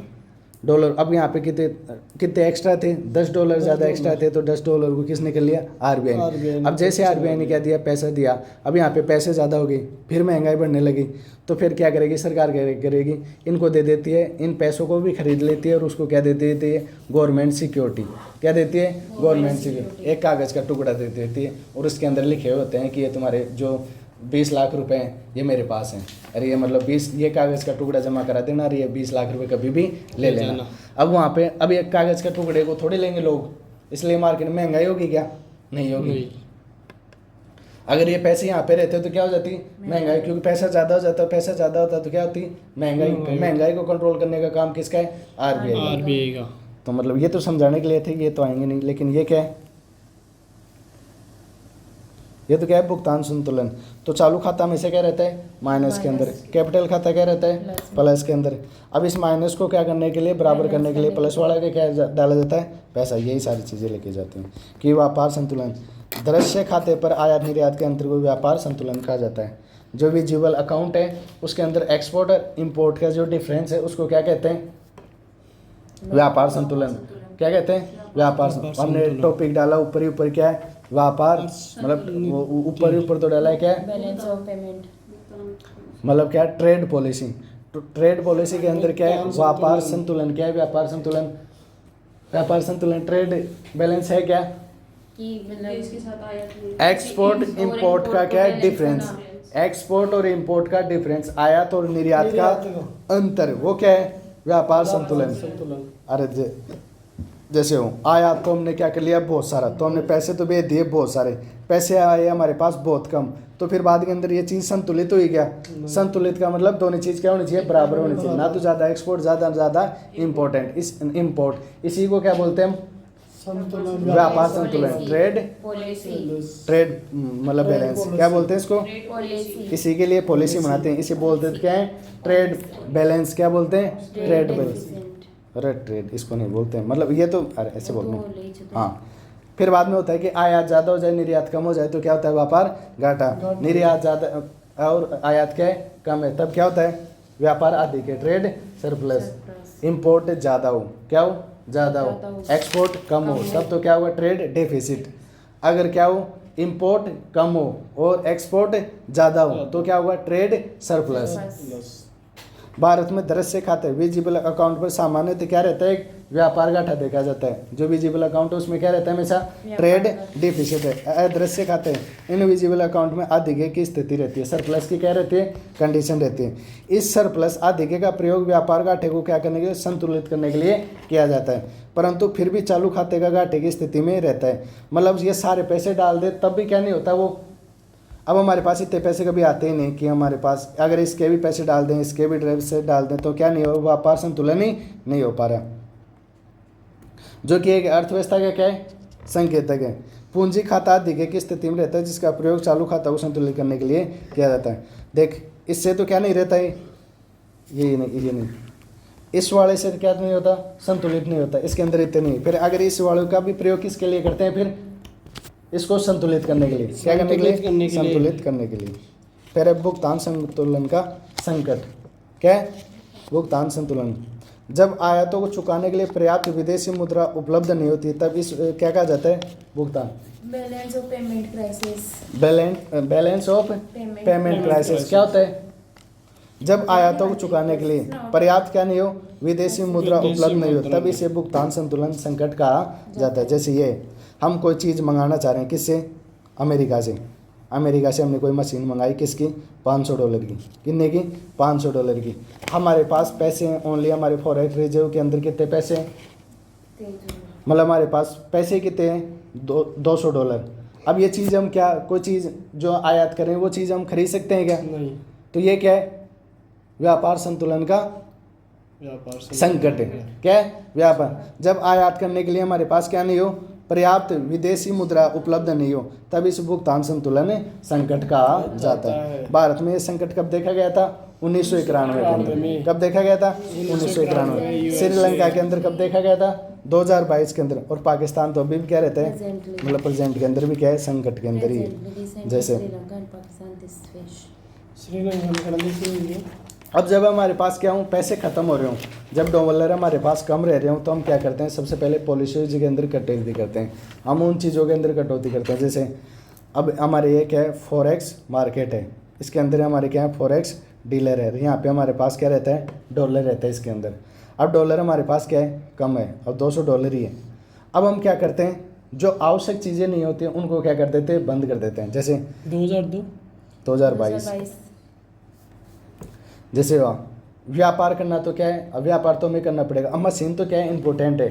डॉलर। अब यहाँ पे कितने एक्स्ट्रा थे, 10 डॉलर ज़्यादा एक्स्ट्रा थे तो 10 डॉलर को किसने कर लिया, आरबीआई ने। अब जैसे आरबीआई ने क्या दिया, पैसा दिया, अब यहाँ पे पैसे ज़्यादा हो गई, फिर महंगाई बढ़ने लगी, तो फिर क्या करेगी सरकार, करेगी इनको दे देती है, इन पैसों को भी खरीद लेती है और उसको क्या दे देती है, गवर्नमेंट सिक्योरिटी। क्या देती है, गवर्नमेंट सिक्योरिटी। एक कागज़ का टुकड़ा दे देती है और उसके अंदर लिखे हुए होते हैं कि ये तुम्हारे जो 20 लाख रुपए हैं ये मेरे पास हैं, अरे ये मतलब 20, ये कागज़ का टुकड़ा जमा करा देना, अरे ये 20 लाख रुपए कभी भी ले लेना। अब वहाँ पे अब एक कागज़ का टुकड़े को थोड़े लेंगे लोग, इसलिए मार्केट में महंगाई होगी क्या, नहीं होगी। अगर ये पैसे यहाँ पे रहते तो क्या हो जाती, महंगाई, क्योंकि पैसा ज़्यादा हो जाता, पैसा ज़्यादा होता तो क्या होती, महंगाई। महंगाई को कंट्रोल करने का काम किसका है, आरबीआई का। तो मतलब ये तो समझाने के लिए थे, ये तो आएंगे नहीं, लेकिन ये क्या है, ये तो क्या है, भुगतान संतुलन। तो चालू खाता में से क्या रहता है, माइनस के अंदर, कैपिटल खाता क्या रहता है, प्लस के अंदर। अब इस माइनस को क्या करने के लिए, बराबर करने के लिए प्लस वाला के क्या डाला जाता है, पैसा। यही सारी चीज़ें लेके जाती हैं कि व्यापार संतुलन। दृश्य खाते पर आयात निर्यात के अंतर को व्यापार संतुलन कहा जाता है। जो विजुअल अकाउंट है उसके अंदर एक्सपोर्ट और इम्पोर्ट का जो डिफरेंस है उसको क्या कहते हैं, व्यापार संतुलन। क्या कहते हैं, व्यापार। हमने टॉपिक डाला ऊपर ही ऊपर, क्या है, व्यापार, मतलब ऊपर ही ऊपर तो डाला है क्या है, बैलेंस ऑफ पेमेंट, मतलब क्या, ट्रेड पॉलिसी। तो ट्रेड पॉलिसी के अंदर क्या है, व्यापार संतुलन। क्या है, व्यापार संतुलन। व्यापार संतुलन, ट्रेड बैलेंस है क्या, कि देश के साथ आयात एक्सपोर्ट इंपोर्ट का क्या है, डिफरेंस। एक्सपोर्ट और इंपोर्ट का डिफरेंस, आयात और निर्यात का अंतर, वो क्या है, व्यापार संतुलन। अरे जैसे हो आयात तो हमने क्या कर लिया, बहुत सारा, तो हमने पैसे तो भेज दिए बहुत सारे, पैसे आए हमारे पास बहुत कम, तो फिर बाद के अंदर ये चीज़ संतुलित हुई क्या, संतुलित का मतलब दोनों चीज़ क्या होनी चाहिए, बराबर होनी चाहिए, ना तो ज़्यादा एक्सपोर्ट ज़्यादा इम्पोर्टेंट, इस इम्पोर्ट, इसी को क्या बोलते हैं हम, व्यापार संतुलन। ट्रेड मतलब बैलेंस, क्या बोलते हैं इसको, किसी के लिए पॉलिसी बनाते हैं, इसे बोलते हैं क्या है, ट्रेड बैलेंस। क्या बोलते हैं, ट्रेड बैलेंस। अरे ट्रेड इसको नहीं बोलते हैं, मतलब ये तो अरे ऐसे बोलते हैं, हाँ। फिर बाद में होता है कि आयात ज़्यादा हो जाए, निर्यात कम हो जाए तो क्या होता है, व्यापार घाटा। निर्यात ज़्यादा और आयात क्या है, कम है, तब क्या होता है, व्यापार अधिक है, ट्रेड सरप्लस। इंपोर्ट ज़्यादा हो, क्या हो, ज़्यादा हो। एक्सपोर्ट कम हो, तब तो क्या हुआ, ट्रेड डेफिसिट। अगर क्या हो, इंपोर्ट कम हो और एक्सपोर्ट ज़्यादा हो तो क्या होगा, ट्रेड सरप्लस। भारत में दृश्य खाते विजिबल अकाउंट पर सामान्यतः क्या रहता है, एक व्यापार घाटा देखा जाता है। जो विजिबल अकाउंट है उसमें क्या रहता है, हमेशा ट्रेड डिफिसिट है। अदृश्य खाते इनविजिबल अकाउंट में अधिक की स्थिति रहती है, सरप्लस की क्या रहती है, कंडीशन रहती है। इस सरप्लस अधिक का प्रयोग व्यापार घाटे को क्या करने के लिए, संतुलित करने के लिए किया जाता है, परंतु फिर भी चालू खाते का घाटे की स्थिति में रहता है। मतलब ये सारे पैसे डाल दे तब भी क्या नहीं होता वो, अब हमारे पास इतने पैसे कभी आते ही नहीं कि हमारे पास, अगर इसके भी पैसे डाल दें, इसके भी पैसे डाल दें तो क्या नहीं हो, व्यापार संतुलन ही नहीं हो पा रहा, जो कि एक अर्थव्यवस्था का क्या है, संकेतक है। पूंजी खाता अधिक की स्थिति में रहता है जिसका प्रयोग चालू खाता को संतुलित करने के लिए किया जाता है। देख इससे तो क्या नहीं रहता है, ये नहीं, इस वाले से क्या नहीं होता, संतुलित नहीं होता, इसके अंदर इतने नहीं। फिर अगर इस वाले का भी प्रयोग किसके लिए करते हैं, फिर इसको संतुलित करने के लिए, क्या करने के लिए, संतुलित करने के लिए। फिर है भुगतान संतुलन का संकट, क्या है, भुगतान संतुलन। जब आयातों को चुकाने के लिए पर्याप्त विदेशी मुद्रा उपलब्ध नहीं होती तब इस क्या कहा जाता है, भुगतान, balance of payment crisis, balance of payment crisis क्या होता है, जब आयातों को चुकाने के लिए पर्याप्त क्या नहीं हो, विदेशी मुद्रा उपलब्ध नहीं हो तब इसे भुगतान संतुलन संकट कहा जाता है। जैसे ये हम कोई चीज़ मंगाना चाह रहे हैं, किससे, अमेरिका से हमने कोई मशीन मंगाई, किसकी, $500 की, कितने की, $500 की। हमारे पास पैसे हैं ओनली, हमारे फॉरेक्स रिजर्व के अंदर कितने पैसे हैं, मतलब हमारे पास पैसे कितने हैं, $200। अब ये चीज़ हम क्या, कोई चीज़ जो आयात करें वो चीज़ हम खरीद सकते हैं क्या, नहीं। तो ये क्या है, व्यापार संतुलन का संकट है, क्या है, व्यापार। जब आयात करने के लिए हमारे पास क्या नहीं हो, पर्याप्त विदेशी मुद्रा उपलब्ध नहीं हो तब इस भुगतान संतुलन संकट कहा जाता है। भारत में ये संकट कब देखा गया था, 1991 के अंदर। कब देखा गया था, 1991। श्रीलंका के अंदर कब देखा गया था, 2022 के अंदर। और पाकिस्तान तो अभी भी क्या रहता है, मतलब प्रेजेंट के अंदर भी क्या है, संकट के अंदर ही है। जैसे अब जब हमारे पास क्या हूँ, पैसे ख़त्म हो रहे हों, जब डॉलर हमारे पास कम रह रहे हों तो हम क्या करते हैं, सबसे पहले पॉलिसीज के अंदर कटौती करते हैं। हम उन चीज़ों के अंदर कटौती करते हैं, जैसे अब हमारे ये क्या है, फॉरेक्स मार्केट है, इसके अंदर हमारे क्या है, फॉरेक्स डीलर है, यहाँ पे हमारे पास क्या रहता है, डॉलर रहता है इसके अंदर। अब डॉलर हमारे पास क्या है, कम है, अब $200 ही है। अब हम क्या करते हैं, जो आवश्यक चीज़ें नहीं होती हैं उनको क्या कर देते हैं, बंद कर देते हैं। जैसे 2022 जैसे व्यापार करना तो क्या है, अब व्यापार तो हमें करना पड़ेगा। अब मशीन तो क्या है, इम्पोर्टेंट है।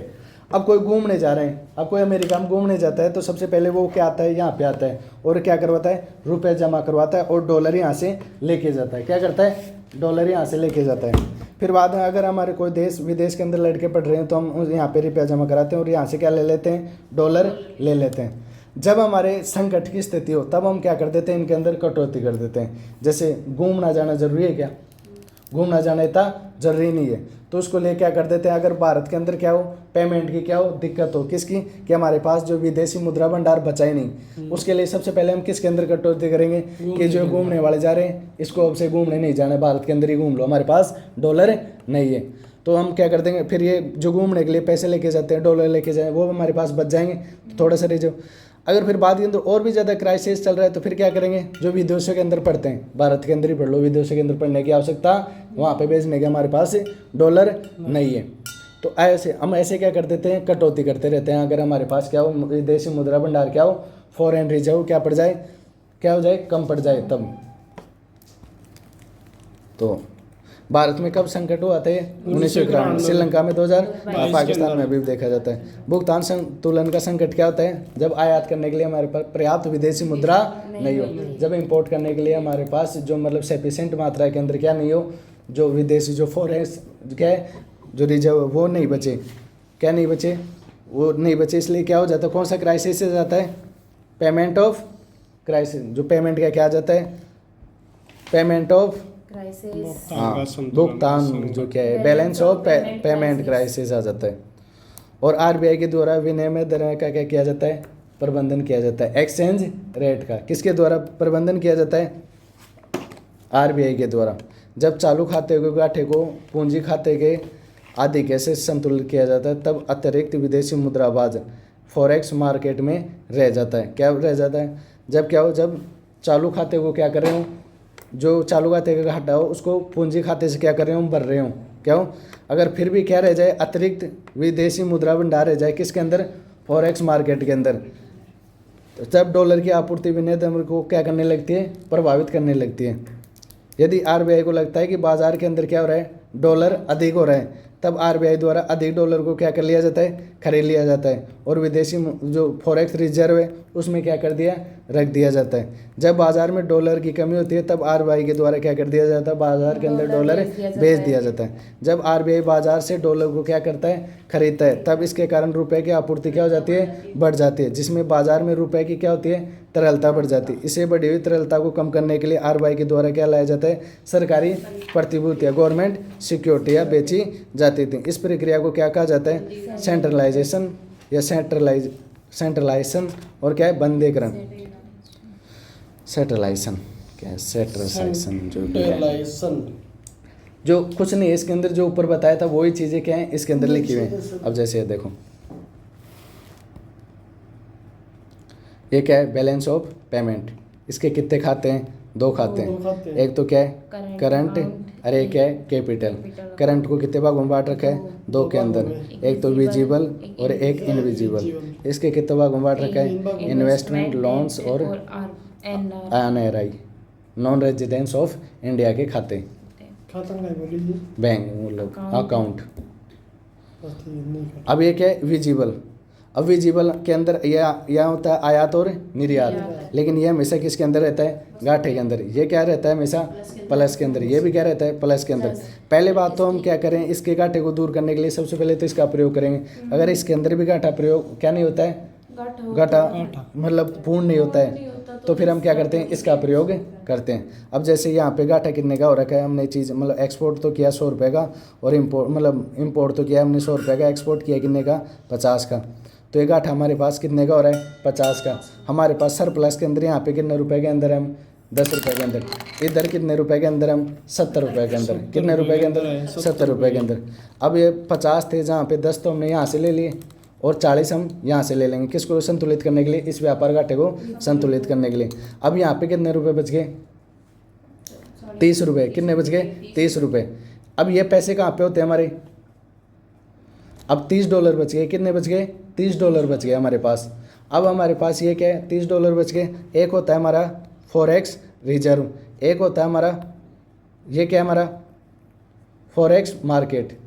अब कोई घूमने जा रहे हैं, अब कोई अमेरिका में घूमने जाता है तो सबसे पहले वो क्या आता है, यहाँ पे आता है और क्या करवाता है, रुपए जमा करवाता है और डॉलर यहाँ से लेके जाता है। क्या करता है, डॉलर यहाँ से लेके जाता है। फिर बाद में अगर हमारे कोई देश विदेश के अंदर लड़के पढ़ रहे हैं तो हम यहाँ पे रुपया जमा कराते हैं और यहाँ से क्या ले लेते हैं, डॉलर ले लेते हैं। जब हमारे संकट की स्थिति हो तब हम क्या कर देते हैं, इनके अंदर कटौती कर देते हैं। जैसे घूमना जाना जरूरी है क्या, घूमना जाना इतना जरूरी नहीं है, तो उसको ले क्या कर देते हैं। अगर भारत के अंदर क्या हो, पेमेंट की क्या हो, दिक्कत हो, किसकी, कि हमारे पास जो विदेशी मुद्रा भंडार बचा ही नहीं, उसके लिए सबसे पहले हम किसके अंदर कटौती करेंगे, कि जो घूमने वाले जा रहे हैं इसको अब से घूमने नहीं जाना, भारत के अंदर ही घूम लो, हमारे पास डॉलर नहीं है। तो हम क्या कर देंगे, फिर ये जो घूमने के लिए पैसे लेके जाते हैं, डॉलर लेके जाए, वो हमारे पास बच जाएंगे, थोड़ा सा रिजर्व। अगर फिर बाद के अंदर और भी ज़्यादा क्राइसिस चल रहा है तो फिर क्या करेंगे, जो विदेशों के अंदर पढ़ते हैं, भारत के अंदर ही पढ़ लो, विदेशों के अंदर पढ़ने की आवश्यकता, वहाँ पे भेजने के हमारे पास डॉलर नहीं है। तो ऐसे हम ऐसे क्या कर देते हैं, कटौती करते रहते हैं। अगर हमारे पास क्या हो, विदेशी मुद्रा भंडार क्या हो, फॉरेन रिजर्व क्या पड़ जाए, क्या हो जाए, कम पड़ जाए तब। तो भारत में कब संकट हुआ था, 1991, श्रीलंका में 2000, पाकिस्तान में भी देखा जाता है। भुगतान संतुलन का संकट क्या होता है, जब आयात करने के लिए हमारे पास पर्याप्त विदेशी मुद्रा नहीं हो, जब इंपोर्ट करने के लिए हमारे पास जो मतलब सफिशिएंट मात्रा के अंदर क्या नहीं हो, जो विदेशी जो फॉरेक्स क्या है, जो रिजर्व वो नहीं बचे, क्या नहीं बचे, वो नहीं बचे, इसलिए क्या हो जाता है, कौन सा क्राइसिस से जाता है, पेमेंट ऑफ क्राइसिस। जो पेमेंट का क्या आ जाता है, पेमेंट ऑफ भुगतान जो क्या है, बैलेंस ऑफ पेमेंट क्राइसिस आ जाता है। और आरबीआई के द्वारा विनिमय दर का क्या किया जाता है, प्रबंधन किया जाता है। एक्सचेंज रेट का किसके द्वारा प्रबंधन किया जाता है, आरबीआई के द्वारा। जब चालू खाते के घाटे को पूंजी खाते के आदि कैसे संतुलित किया जाता है, तब अतिरिक्त विदेशी मुद्राबाज फॉरेक्स मार्केट में रह जाता है। क्या रह जाता है? जब क्या हो, जब चालू खाते को क्या कर रहे हो, जो चालू खाते का घाटा हो उसको पूंजी खाते से क्या कर रहे हो, भर रहे हो। क्या हो, अगर फिर भी क्या रह जाए, अतिरिक्त विदेशी मुद्रा भंडार रह जाए किसके अंदर, फॉरेक्स मार्केट के अंदर, तो जब डॉलर की आपूर्ति विनिमय दर को क्या करने लगती है, प्रभावित करने लगती है। यदि आरबीआई को लगता है कि बाजार के अंदर क्या हो रहा है, डॉलर अधिक हो रहा है, तब आरबीआई द्वारा अधिक डॉलर को क्या कर लिया जाता है, खरीद लिया जाता है और विदेशी जो फॉरेक्स रिजर्व है उसमें क्या कर दिया, रख दिया जाता है। जब बाजार में डॉलर की कमी होती है तब आरबीआई के द्वारा क्या कर दिया जाता है, बाजार के अंदर डॉलर बेच दिया जाता है। जब आरबीआई बाजार से डॉलर को क्या करता है, खरीदता है, तब इसके कारण रुपए की आपूर्ति क्या हो जाती है, बढ़ जाती है, जिसमें बाजार में रुपए की क्या होती है, तरलता बढ़ जाती है। इसे बढ़ी हुई तरलता को कम करने के लिए आरबीआई के द्वारा क्या लाया जाता है, सरकारी प्रतिभूतियाँ, गवर्नमेंट सिक्योरिटियाँ बेची जाती थी। इस प्रक्रिया को क्या कहा जाता है, सेंट्रलाइजेशन या सेंट्रलाइजेशन और क्या है, बंदेकरण। सेंट्रलाइजेशन क्या है, सेंट्रलाइजेशन जो कुछ नहीं है इसके अंदर, जो ऊपर बताया था वही चीज़ें क्या है इसके अंदर लिखी हुई हैं। अब जैसे ये देखो, ये क्या है, बैलेंस ऑफ पेमेंट। इसके कितने खाते हैं, 2 खाते हैं। एक तो क्या है करंट और एक क्या है कैपिटल। करंट को कितने भागों में बांट रखा है, 2 के अंदर, एक तो विजिबल और एक इनविजिबल। इसके कितने भागों में बांट रखा है, इन्वेस्टमेंट, लोन्स और NRI, non residence of India के खाते, बैंक मतलब अकाउंट। अब ये क्या है विजिबल। अब विजिबल के अंदर यह होता है आयात और निर्यात, लेकिन ये हमेशा किसके अंदर रहता है, घाटे के अंदर। ये क्या रहता है, हमेशा प्लस के अंदर। ये भी क्या रहता है, प्लस के अंदर। पहले बात तो हम क्या करें, इसके घाटे को दूर करने के लिए सबसे पहले तो इसका प्रयोग करेंगे। अगर इसके अंदर भी घाटा प्रयोग क्या नहीं होता है, घाटा मतलब पूर्ण नहीं होता है, तो फिर हम क्या करते हैं, इसका प्रयोग करते हैं। अब जैसे यहाँ पे घाटा कितने का हो रखा है, हमने चीज़ मतलब एक्सपोर्ट तो किया 100 रुपये का और इम्पोर्ट तो किया हमने 100 रुपये का, एक्सपोर्ट किया कितने का, 50 का। तो ये घाटा हमारे पास कितने का हो रहा है, 50 का। हमारे पास सरप्लस के अंदर यहाँ पे कितने रुपए के अंदर हम 10 रुपये के अंदर, इधर कितने रुपए के अंदर हम 70 रुपये के अंदर, कितने रुपए के अंदर, 70 रुपये के अंदर। अब ये 50 थे जहाँ पे 10 तो हमने यहाँ से ले लिए और 40 हम यहाँ से ले लेंगे, किसको संतुलित करने के लिए, इस व्यापार घाटे को संतुलित करने के लिए। अब यहाँ पे कितने रुपए बच गए, 30 रुपये। कितने बच गए, 30 रुपये। अब ये पैसे कहाँ पे होते हैं हमारे, अब $30 बच गए। कितने बच गए, $30 बच गए हमारे पास। अब हमारे पास ये क्या है, $30 बच गए। एक होता है हमारा फॉरेक्स रिजर्व, एक होता है हमारा ये क्या है, हमारा फॉरेक्स मार्केट।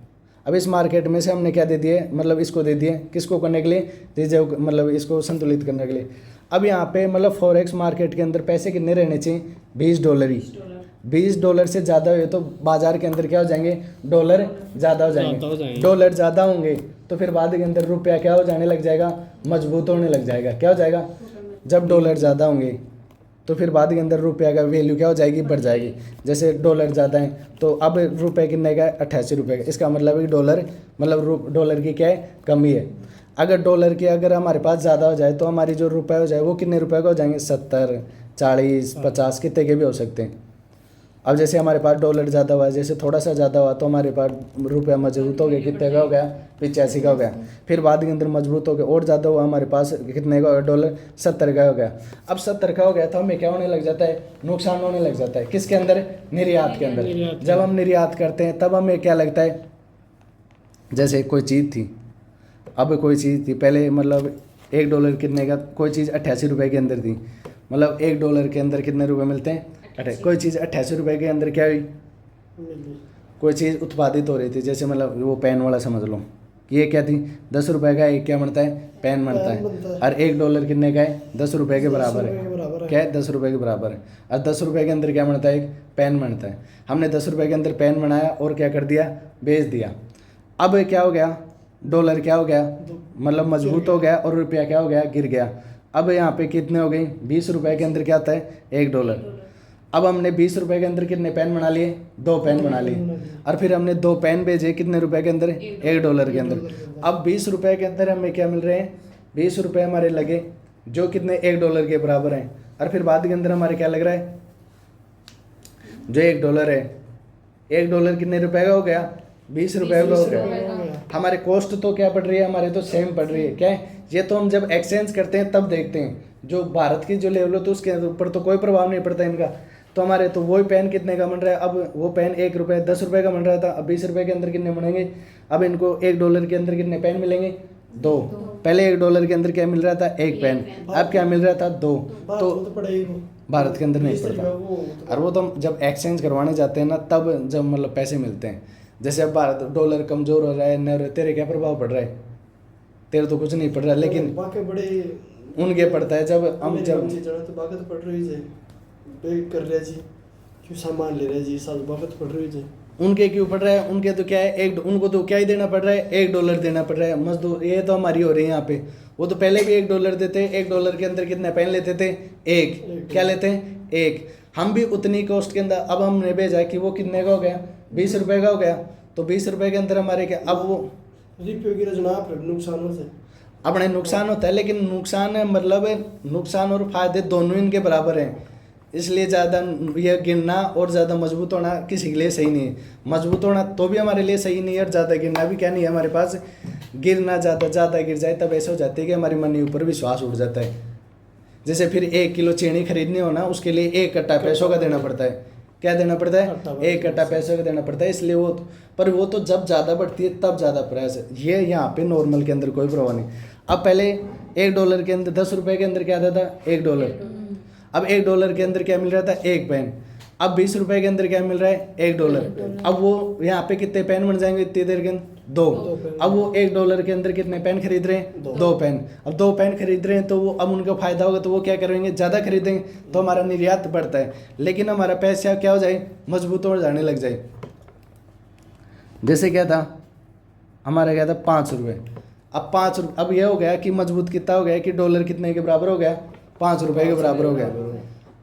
अब इस मार्केट में से हमने क्या दे दिए, मतलब इसको दे दिए, किसको करने के लिए, रिजर्व, मतलब इसको संतुलित करने के लिए। अब यहाँ पे मतलब फॉरेक्स मार्केट के अंदर पैसे कितने रहने चाहिए, $20 ही। $20 से ज़्यादा हुए तो बाजार के अंदर क्या हो जाएंगे, डॉलर ज़्यादा हो जाएंगे। डॉलर ज़्यादा होंगे तो फिर बाद के अंदर रुपया क्या हो जाने लग जाएगा, मजबूत होने लग जाएगा। क्या हो जाएगा, जब डॉलर ज़्यादा होंगे तो फिर बाद के अंदर रुपया का वैल्यू क्या हो जाएगी, बढ़ जाएगी। जैसे डॉलर ज़्यादा है तो अब रुपये कितने का, 88 रुपये का। इसका मतलब है डॉलर मतलब डॉलर की क्या है, कमी है। अगर डॉलर की अगर हमारे पास ज़्यादा हो जाए तो हमारी जो रुपये हो जाए वो कितने रुपये का हो जाएंगे, 70, 40, 50 कितने के भी हो सकते हैं। अब जैसे हमारे पास डॉलर ज़्यादा हुआ, जैसे थोड़ा सा ज़्यादा हुआ तो हमारे पास रुपया मजबूत हो गया, कितने का हो गया, 85 का हो गया। फिर बाद के अंदर मजबूत हो गया और ज़्यादा हुआ, हमारे पास कितने का हो गया, डॉलर 70 का हो गया। अब 70 का हो गया तो हमें क्या होने लग जाता है, नुकसान होने लग जाता है। किसके अंदर, निर्यात के अंदर। जब हम निर्यात करते हैं तब हमें क्या लगता है, जैसे कोई चीज़ थी, अब कोई चीज़ थी पहले मतलब $1 कितने का, कोई चीज़ 88 रुपये के अंदर थी, मतलब $1 के अंदर कितने रुपए मिलते हैं, कोई चीज़ 88 रुपये के अंदर क्या हुई, कोई चीज़ उत्पादित हो रही थी। जैसे मतलब वो पेन वाला समझ लो कि ये क्या थी, 10 रुपये का एक क्या बनता है, पेन बनता है। और $1 कितने का है, 10 रुपये के बराबर है। क्या है, 10 रुपये के बराबर है। और 10 रुपये के अंदर क्या बनता है, एक पेन बनता है। हमने 10 रुपये के अंदर पेन बनाया और क्या कर दिया, बेच दिया। अब क्या हो गया, डॉलर क्या हो गया, मतलब मजबूत हो गया और रुपया क्या हो गया, गिर गया। अब यहाँ पे कितने हो गई, 20 रुपये के अंदर क्या आता है, $1। अब हमने 20 रुपये के अंदर कितने पेन बना लिए, 2 पेन बना लिए। और फिर हमने 2 पेन भेजे कितने रुपए के अंदर, $1 के अंदर। अब 20 रुपये के अंदर हमें क्या मिल रहे हैं, 20 रुपये हमारे लगे जो कितने, $1 के बराबर हैं। और फिर बाद के अंदर हमारे क्या लग रहा है, जो $1 है $1 कितने रुपए का हो गया? 20 रुपए का हो गया। गया। हमारे कॉस्ट तो क्या पड़ रही है? हमारे तो सेम पड़ रही है। क्या है? ये तो हम जब एक्सचेंज करते हैं तब देखते हैं। जो भारत की जो लेवल होती है उसके ऊपर तो कोई प्रभाव नहीं पड़ता इनका। तो हमारे तो वही पेन कितने का बन रहा है? अब वो पेन $1 का बन रहा था, अब 20 रुपए के अंदर कितने बनेंगे? अब इनको $1 के अंदर कितने पेन मिलेंगे? 2। पहले $1 के अंदर क्या मिल रहा था? 1 पेन। अब क्या मिल रहा था? 2। तो तो पड़ेगी वो भारत के अंदर नहीं 20 रुपए पड़ता। वो और वो तो हम जब एक्सचेंज करवाने जाते हैं ना तब जब मतलब पैसे मिलते हैं। जैसे अब भारत डॉलर कमजोर हो रहा है, नहीं हो रहा है, तेरे क्या प्रभाव पड़ रहा है? तेरे तो कुछ नहीं पड़ रहा, लेकिन बाकी बड़े उनके पड़ता है। जब हम जब तो बाकी तो पड़ रही है पे कर रहे जी, क्यों सामान ले रहे जी, साथ बाकी तो पड़ रही है। उनके क्यों पड़ रहा है? उनके तो क्या है, उनको तो क्या ही देना पड़ रहा है? $1 देना पड़ रहा है। मजदूर ये तो हमारी हो रही है यहाँ पे। वो तो पहले भी $1 देते, $1 के अंदर कितने पेन लेते थे? 1। क्या लेते हैं? 1। हम भी उतनी कॉस्ट के अंदर, अब हमने भेजा कि वो कितने का हो गया? 20 रुपए का हो गया। तो 20 रुपए के अंदर हमारे क्या, अब वो रिप्यो की रचना नुकसानों से अपने नुकसान होता है, लेकिन नुकसान है मतलब नुकसान और फायदे दोनों इनके बराबर हैं। इसलिए ज़्यादा यह गिरना और ज़्यादा मजबूत होना किसी के लिए सही नहीं है। मजबूत होना तो भी हमारे लिए सही नहीं है, और ज़्यादा गिरना भी क्या नहीं है हमारे पास। गिरना ज़्यादा गिर जाए तब ऐसा हो जाता है कि हमारी मनी ऊपर विश्वास उठ जाता है। जैसे फिर 1 किलो चीनी खरीदनी हो ना, उसके लिए 1 कट्टा पैसों का देना पड़ता है। क्या देना पड़ता है? 1 कट्टा पैसों का देना पड़ता है। इसलिए वो पर वो तो जब ज़्यादा बढ़ती है तब ज़्यादा प्राइस है। ये यहाँ पे नॉर्मल के अंदर कोई प्रभाव नहीं। अब पहले $1 के अंदर 10 रुपए के अंदर क्या आता था? $1। अब $1 के अंदर क्या मिल रहा था? 1 पेन। अब 20 रुपए के अंदर क्या मिल रहा है? $1। अब वो यहाँ पे कितने पेन बन जाएंगे इतनी देर के अंदर? 2। अब वो $1 के अंदर कितने पेन खरीद रहे हैं? 2 पेन। अब 2 पेन खरीद रहे हैं तो वो अब उनका फायदा होगा तो वो क्या करेंगे? ज़्यादा खरीदेंगे तो हमारा निर्यात बढ़ता है, लेकिन हमारा पैसा क्या हो जाए? मजबूत हो जाने लग जाए। जैसे क्या था हमारा, क्या था? 5 रुपये। अब 5 रुपये, अब यह हो गया कि मजबूत कितना हो गया कि डॉलर कितने के बराबर हो गया? 5 रुपये के बराबर हो गया।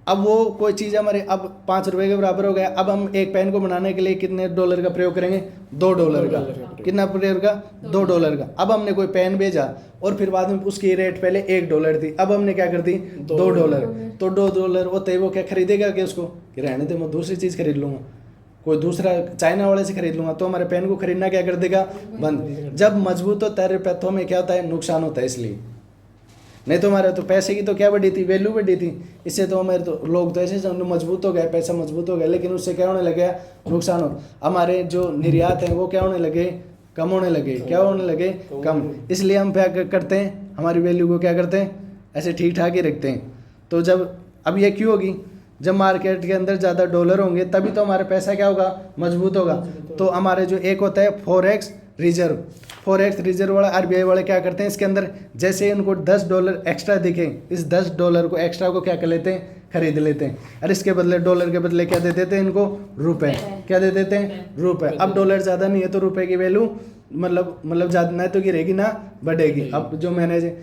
अब वो कोई चीज़ हमारे अब 5 रुपये के बराबर हो गया। अब हम एक पेन को बनाने के लिए कितने $1 का प्रयोग करेंगे? $2 का। कितना प्रयोग का? $2 का। अब हमने कोई पेन भेजा और फिर बाद में उसकी रेट पहले $1 थी, अब हमने क्या कर दी? $2। तो $2 होते ही वो क्या खरीदेगा कि उसको कि रहने दे, मैं दूसरी चीज़ खरीद लूँगा, कोई दूसरा चाइना वाले से खरीद लूँगा। तो हमारे पेन को खरीदना क्या कर देगा? बंद। जब मजबूत होता है रुपया तो हमें क्या होता है? नुकसान होता है। इसलिए नहीं तो हमारे तो पैसे की तो क्या बढ़ी थी? वैल्यू बढ़ी थी। इससे तो हमारे तो लोग तो ऐसे समझो मजबूत हो गए, पैसा मजबूत हो गया, लेकिन उससे क्या होने लगे? नुकसान हो। हमारे जो निर्यात हैं वो क्या होने लगे? कम होने लगे। क्या होने लगे? कम। इसलिए हम क्या करते हैं? हमारी वैल्यू को क्या करते हैं? ऐसे ठीक ठाक ही रखते हैं। तो जब अब ये क्यों होगी? जब मार्केट के अंदर ज़्यादा डॉलर होंगे तभी तो हमारा पैसा क्या होगा? मजबूत होगा। तो हमारे जो एक होता है फॉरेक्स रिजर्व वाला, RBI वाले क्या करते हैं इसके अंदर, जैसे उनको $10 एक्स्ट्रा दिखे, इस $10 को एक्स्ट्रा को क्या कर लेते हैं? खरीद लेते हैं। और इसके बदले डॉलर के बदले क्या दे देते हैं इनको? रुपए। क्या दे देते हैं? रुपए। अब डॉलर ज़्यादा नहीं है तो रुपए की वैल्यू मतलब ज़्यादा ना तो गिरेगी ना बढ़ेगी। अब जो मैंने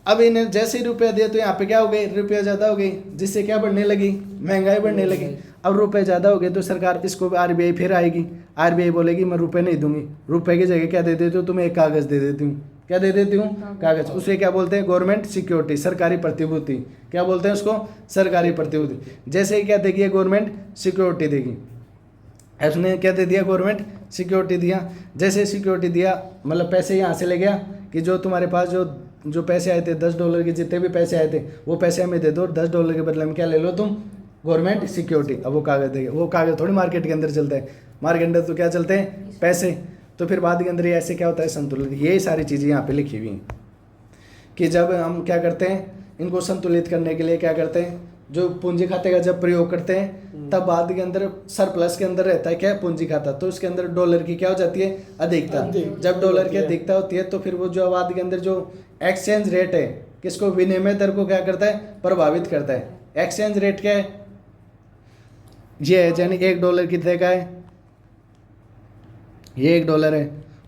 अब इन्हें जैसे ही रुपया दिया तो यहाँ पे क्या हो गई? रुपया ज़्यादा हो गई, जिससे क्या बढ़ने लगी? महंगाई बढ़ने लगी। अब रुपए ज़्यादा हो गए तो सरकार इसको RBI फिर आएगी, RBI बोलेगी मैं रुपए नहीं दूंगी। रुपए की जगह क्या दे देती हूँ? तुम्हें एक कागज़ दे देती हूँ। क्या दे देती हूँ? कागज़। उसे क्या बोलते हैं? गवर्नमेंट सिक्योरिटी, सरकारी प्रतिभूति। क्या बोलते हैं उसको? सरकारी प्रतिभूति। जैसे ही क्या देगी? गवर्नमेंट सिक्योरिटी देगी। उसने क्या दे दिया? गवर्नमेंट सिक्योरिटी दिया। जैसे सिक्योरिटी दिया मतलब पैसे यहाँ से ले गया कि जो तुम्हारे पास जो पैसे आए थे $10 के, जितने भी पैसे आए थे वो पैसे हमें दे दो, और $10 के बदले में क्या ले लो तुम? Government security. अब वो कागज़ देगा। वो कागज़ थोड़ी मार्केट के अंदर चलता है, मार्केट के अंदर तो क्या चलते हैं? पैसे। तो फिर बाद के अंदर ये ऐसे क्या होता है? संतुलित। ये सारी चीज़ें यहाँ पे लिखी हुई हैं कि जब हम क्या करते हैं इनको संतुलित करने के लिए क्या करते हैं? जो पूंजी खाते का जब प्रयोग करते हैं तब बाद के अंदर सरप्लस के अंदर रहता है क्या? पूंजी खाता। तो इसके अंदर डॉलर की क्या हो जाती है? अधिकता। जब डॉलर की अधिकता होती है तो फिर वो जो बाद के अंदर जो एक्सचेंज रेट है किसको? विनिमय दर को क्या करता है? प्रभावित करता है। एक्सचेंज रेट क्या है? ये है, यानी $1 कितने का है? ये $1 है।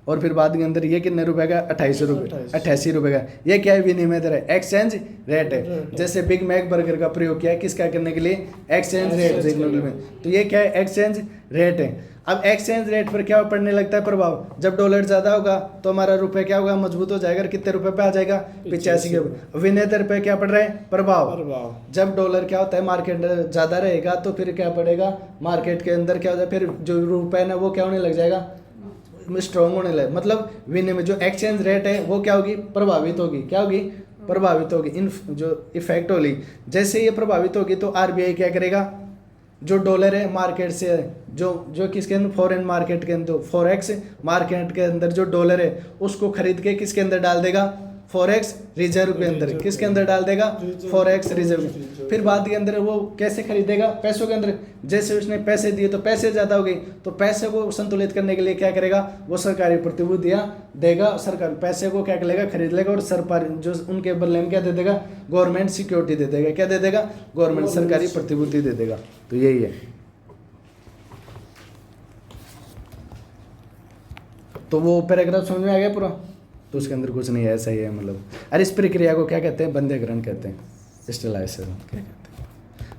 और फिर बाद के अंदर ये कितने रुपए का 28 रुपये 88 रुपये का। ये क्या है विनिमय दर है, एक्सचेंज रेट है। जैसे बिग मैक बर्गर का प्रयोग किया है किसका करने के लिए, एक्सचेंज रेट सिग्नल में, तो ये क्या है एक्सचेंज रेट है। अब एक्सचेंज रेट पर क्या पड़ने लगता है प्रभाव, जब डॉलर ज़्यादा होगा तो हमारा रुपये क्या होगा, मजबूत हो जाएगा, कितने रुपए पे आ जाएगा 85 के। विनिमय दर पे क्या पड़ रहा है प्रभाव, जब डॉलर क्या होता है मार्केट ज़्यादा रहेगा तो फिर क्या पड़ेगा, मार्केट के अंदर क्या हो जाए, फिर जो रुपये ना वो क्या होने लग जाएगा, स्ट्रॉन्ग होने लगे, मतलब विनिमय जो एक्सचेंज रेट है वो क्या होगी, प्रभावित होगी, क्या होगी, प्रभावित होगी, इन जो इफेक्ट होगी। जैसे ये प्रभावित होगी तो आरबीआई क्या करेगा, जो डॉलर है मार्केट से जो किसके अंदर, फॉरेन मार्केट के अंदर, फॉरेक्स मार्केट के अंदर जो डॉलर है उसको खरीद के किसके अंदर डाल देगा, फॉरेक्स रिजर्व के अंदर, किसके अंदर डाल देगा, फॉरेक्स रिजर्व। फिर बाद के अंदर वो कैसे खरीदेगा, पैसों के अंदर, जैसे उसने पैसे दिए तो पैसे ज़्यादा हो गई, तो पैसे को संतुलित करने के लिए क्या करेगा, वो सरकारी प्रतिभूतियाँ देगा, सरकार पैसे को क्या करेगा, खरीद लेगा, और सरकारी जो उनके बदले में क्या दे देगा, गवर्नमेंट सिक्योरिटी दे देगा, क्या दे देगा, गवर्नमेंट सरकारी प्रतिभूति दे देगा। तो यही है। तो वो पैराग्राफ समझ में आ गया पूरा, तो उसके अंदर कुछ नहीं है, ऐसा ही है मतलब। अरे इस प्रक्रिया को क्या कहते हैं, बंदेग्रहण कहते हैं, स्टेलाइजेशन क्या कहते हैं।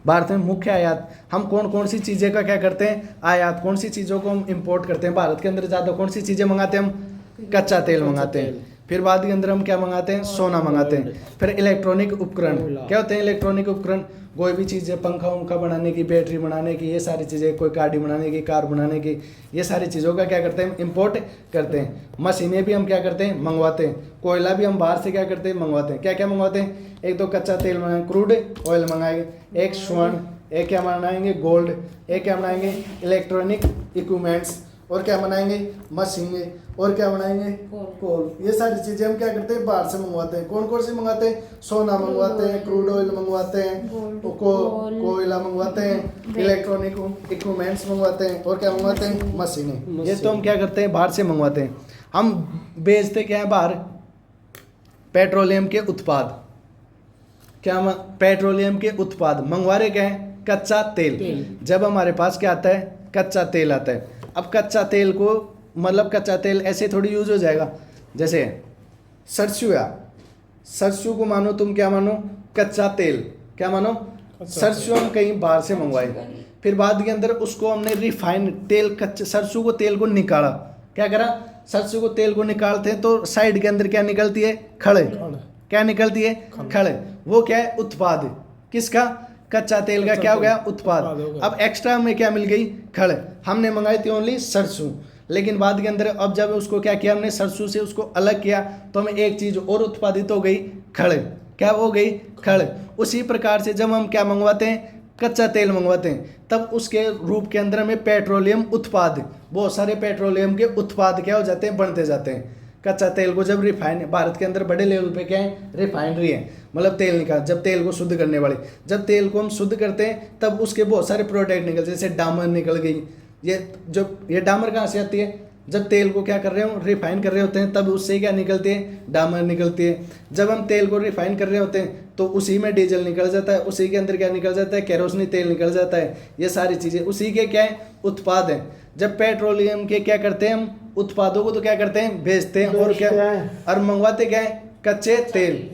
भारत में मुख्य आयात, हम कौन कौन सी चीज़ें का क्या करते हैं, आयात, कौन सी चीज़ों को हम इंपोर्ट करते हैं। भारत के अंदर ज़्यादा कौन सी चीज़ें मंगाते हैं हम, कच्चा तेल मंगाते हैं। फिर बाद के अंदर हम क्या मंगाते हैं, सोना मंगाते हैं। फिर इलेक्ट्रॉनिक उपकरण, क्या होते हैं इलेक्ट्रॉनिक उपकरण, कोई भी चीज़ है, पंखा उंखा बनाने की, बैटरी बनाने की, ये सारी चीज़ें, कोई गाड़ी बनाने की, कार बनाने की, ये सारी चीज़ों का क्या करते हैं, इंपोर्ट करते हैं। मशीनें भी हम क्या करते हैं, मंगवाते हैं। कोयला भी हम बाहर से क्या करते हैं, मंगवाते हैं। क्या क्या मंगवाते हैं, एक तो कच्चा तेल मंगाएंगे, क्रूड ऑयल मंगाएंगे, एक स्वर्ण, एक क्या बनाएंगे, गोल्ड, एक क्या बनाएंगे, इलेक्ट्रॉनिक इक्विपमेंट्स, और क्या बनाएंगे, मशीनें, और क्या बनाएंगे, कोल। ये सारी चीजें हम क्या करते हैं, बाहर से मंगवाते हैं। कौन कौन सी मंगवाते हैं, सोना मंगवाते हैं, क्रूड ऑयल मंगवाते हैं, कोयला मंगवाते हैं, इलेक्ट्रॉनिक इक्विपमेंट्स मंगवाते हैं, और क्या मंगवाते हैं, मशीनें। ये तो हम क्या करते हैं, बाहर से मंगवाते हैं। हम बेचते क्या है बाहर, पेट्रोलियम के उत्पाद, क्या पेट्रोलियम के उत्पाद मंगवा रहे क्या है, कच्चा तेल। जब हमारे पास क्या आता है, कच्चा तेल आता है। अब कच्चा तेल को मतलब कच्चा तेल ऐसे थोड़ी यूज हो जाएगा, जैसे सरसों, या सरसों को मानो तुम क्या मानो, कच्चा तेल, क्या मानो, सरसों हम कहीं बाहर से मंगवाए, फिर बाद के अंदर उसको हमने रिफाइन तेल, कच्चे सरसों को तेल को निकाला, क्या करा, सरसों को तेल को निकालते हैं तो साइड के अंदर क्या निकलती है, खड़े, क्या निकलती है, खड़े। वो क्या है, उत्पाद, किसका, कच्चा तेल का क्या हो गया, उत्पाद। अब एक्स्ट्रा में क्या मिल गई, खड़। हमने मंगाई थी ओनली सरसों, लेकिन बाद के अंदर अब जब उसको क्या किया हमने, सरसों से उसको अलग किया तो हमें एक चीज़ और उत्पादित हो गई, खड़, क्या हो गई, खड़। उसी प्रकार से जब हम क्या मंगवाते हैं, कच्चा तेल मंगवाते हैं, तब उसके रूप के अंदर हमें पेट्रोलियम उत्पाद, बहुत सारे पेट्रोलियम के उत्पाद क्या हो जाते हैं, बनते जाते हैं। कच्चा तेल को जब रिफाइन, भारत के अंदर बड़े लेवल पे क्या है, रिफाइनरी है, मतलब तेल निकाल, जब तेल को शुद्ध करने वाले, जब तेल को हम शुद्ध करते हैं तब उसके बहुत सारे प्रोडक्ट निकलते हैं, जैसे डामर निकल गई। ये डामर कहाँ से आती है, जब तेल को क्या कर रहे हो, रिफाइन कर रहे होते हैं, तब उससे क्या निकलती है, डामर निकलती है। जब हम तेल को रिफाइन कर रहे होते हैं तो उसी में डीजल निकल जाता है, उसी के अंदर क्या निकल जाता है, केरोसिनी तेल निकल जाता है। ये सारी चीज़ें उसी के क्या है, उत्पाद हैं। जब पेट्रोलियम के क्या करते हैं हम, उत्पादों को तो क्या करते हैं, बेचते हैं, और क्या, और मंगवाते क्या है, कच्चे तेल।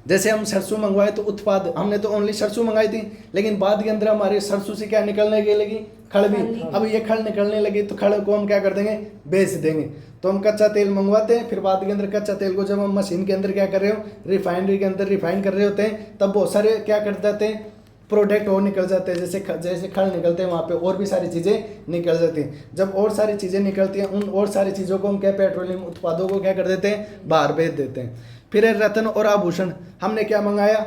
जैसे हम सरसों मंगवाए तो उत्पाद, हमने तो ओनली सरसों मंगाई थी, लेकिन बाद के अंदर हमारे सरसों से क्या निकलने के लगी, खड़ भी। अब ये खड़ निकलने लगी तो खड़ को हम क्या कर देंगे, बेच देंगे। तो हम कच्चा तेल मंगवाते हैं, फिर बाद के अंदर कच्चा तेल को जब हम मशीन के अंदर क्या कर रहे हो, रिफाइनरी के अंदर रिफाइन कर रहे होते हैं, तब बहुत सारे क्या कर जाते हैं, प्रोडक्ट और निकल जाते हैं। जैसे खड़ निकलते हैं, वहाँ पे और भी सारी चीज़ें निकल जाती हैं। जब और सारी चीज़ें निकलती हैं, उन और सारी चीज़ों को हम क्या, पेट्रोलियम उत्पादों को क्या कर देते हैं, बाहर भेज देते हैं। फिर रत्न और आभूषण, हमने क्या मंगाया,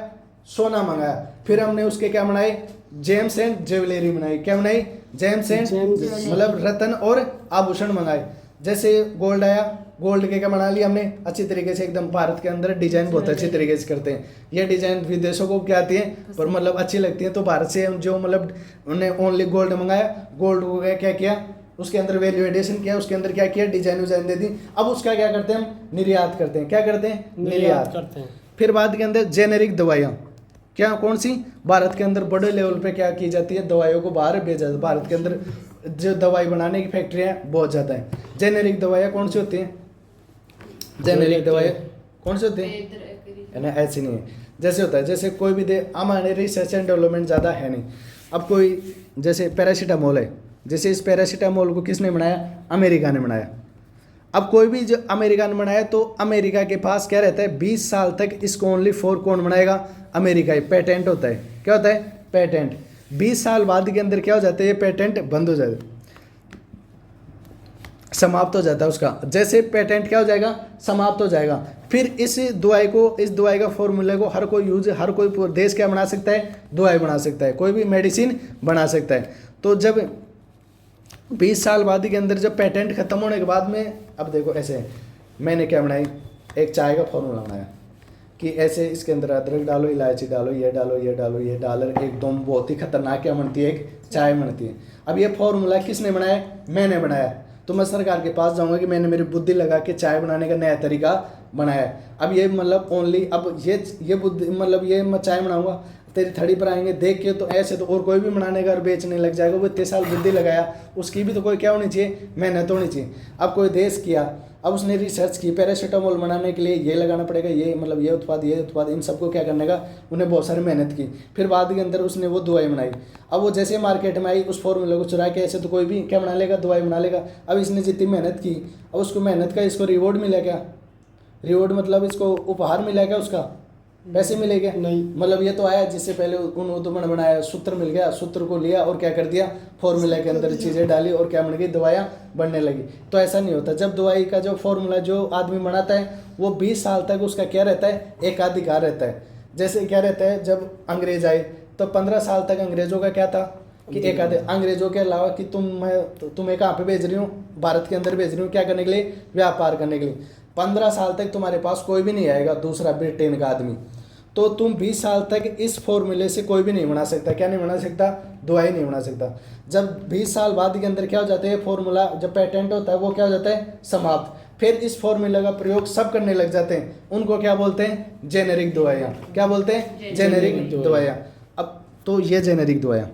सोना मंगाया, फिर हमने उसके क्या बनाए, जेम्स एंड ज्वेलरी बनाई। क्या बनाई, जेम्स एंड मतलब रत्न और आभूषण मंगाए। जैसे गोल्ड आया, गोल्ड के क्या बना लिया हमने अच्छी तरीके से, एकदम भारत के अंदर डिजाइन बहुत अच्छी तरीके से करते हैं। ये डिजाइन विदेशों को क्या आती है, पर मतलब अच्छी लगती है, तो भारत से जो मतलब उन्हें ओनली गोल्ड मंगाया, गोल्ड को क्या किया, उसके अंदर वैल्यू एडिशन किया, उसके अंदर क्या किया, डिजाइन विजाइन दे दी। अब उसका क्या करते हैं हम, निर्यात करते हैं। क्या करते हैं, निर्यात करते हैं। फिर बाद के अंदर जेनेरिक दवाइयाँ, क्या कौन सी, भारत के अंदर बड़े लेवल पे क्या की जाती है, दवाइयों को बाहर भेजा जाता है। भारत के अंदर जो दवाई बनाने की फैक्ट्रियाँ बहुत ज़्यादा हैं। जेनेरिक दवाइयाँ कौन सी होती हैं? जेनेरिक दवाइयाँ कौन सी होती हैं? है ना, ऐसी नहीं है। जैसे होता है, जैसे कोई भी दे, हमारे रिसर्च एंड डेवलपमेंट ज़्यादा है नहीं। अब कोई जैसे पैरासीटामोल है, जैसे इस पैरासीटामोल को किसने बनाया? अमेरिका ने बनाया। अब कोई भी जो अमेरिका ने बनाया तो अमेरिका के पास क्या रहता है? 20 साल तक इसको ओनली फॉर कौन बनाएगा? अमेरिका ही। पेटेंट होता है। क्या होता है? पेटेंट। 20 साल बाद के अंदर क्या हो जाता है? ये पेटेंट बंद हो जाता है, समाप्त हो जाता है उसका। जैसे पेटेंट क्या हो जाएगा? समाप्त हो जाएगा। फिर इस दवाई का फॉर्मूले को हर कोई देश क्या बना सकता है? दवाई बना सकता है, कोई भी मेडिसिन बना सकता है। तो जब 20 साल बाद के अंदर जब पेटेंट खत्म होने के बाद में, अब देखो ऐसे मैंने क्या बनाई, एक चाय का फॉर्मूला बनाया कि ऐसे इसके अंदर अदरक डालो, इलायची डालो, ये डालो, ये डालो, ये डालर एकदम बहुत ही खतरनाक क्या बनती है? एक चाय बनती है। अब ये फॉर्मूला किसने बनाया? मैंने बनाया। तो मैं सरकार के पास जाऊंगा कि मैंने मेरी बुद्धि लगा के चाय बनाने का नया तरीका बनाया। अब ये मतलब ओनली, अब ये बुद्धि मतलब ये मैं चाय बनाऊंगा, तेरी थड़ी पर आएंगे देख के, तो ऐसे तो और कोई भी बनाने का और बेचने लग जाएगा। वो इतने साल बुद्धि लगाया, उसकी भी तो कोई क्या होनी चाहिए? मेहनत होनी चाहिए। अब कोई देश किया, अब उसने रिसर्च की पैरासीटामोल बनाने के लिए ये लगाना पड़ेगा, ये मतलब ये उत्पाद, इन सबको क्या करने का उन्हें बहुत सारी मेहनत की। फिर बाद के अंदर उसने वो दवाई बनाई। अब वो जैसे मार्केट में आई, उस फॉर्मूले को चुरा के ऐसे तो कोई भी क्या बना लेगा? दवाई बना लेगा। अब इसने जितनी मेहनत की, अब उसको मेहनत का इसको रिवॉर्ड मिला क्या? रिवॉर्ड मतलब इसको उपहार मिला क्या? उसका पैसे मिले क्या? नहीं। मतलब ये तो आया जिससे पहले उन्होंने बनाया, सूत्र मिल गया, सूत्र को लिया और क्या कर दिया? फॉर्मूला के अंदर चीज़ें डाली और क्या बन गई? दवाइयाँ बनने लगी। तो ऐसा नहीं होता। जब दवाई का जो फॉर्मूला जो आदमी बनाता है वो 20 साल तक उसका क्या रहता है? एकाधिकार रहता है। जैसे क्या रहता है, जब अंग्रेज आए तो 15 साल तक अंग्रेजों का क्या था कि अंग्रेजों के अलावा कि तुम्हें कहाँ पे भेज रही हूँ? भारत के अंदर भेज रही हूँ। क्या करने के लिए? व्यापार करने के लिए। 15 साल तक तुम्हारे पास कोई भी नहीं आएगा दूसरा ब्रिटेन का आदमी। तो तुम 20 साल तक इस फॉर्मूले से कोई भी नहीं बना सकता। क्या नहीं बना सकता? दवाई नहीं बना सकता। जब 20 साल बाद के अंदर क्या हो जाता है? फॉर्मूला जब पेटेंट होता है वो क्या हो जाता है? समाप्त। फिर इस फॉर्मूला का प्रयोग सब करने लग जाते हैं। उनको क्या बोलते हैं? जेनेरिक दवाइयाँ। क्या बोलते हैं? जेनेरिक दवाइयाँ। अब तो ये जेनेरिक दवाइयाँ,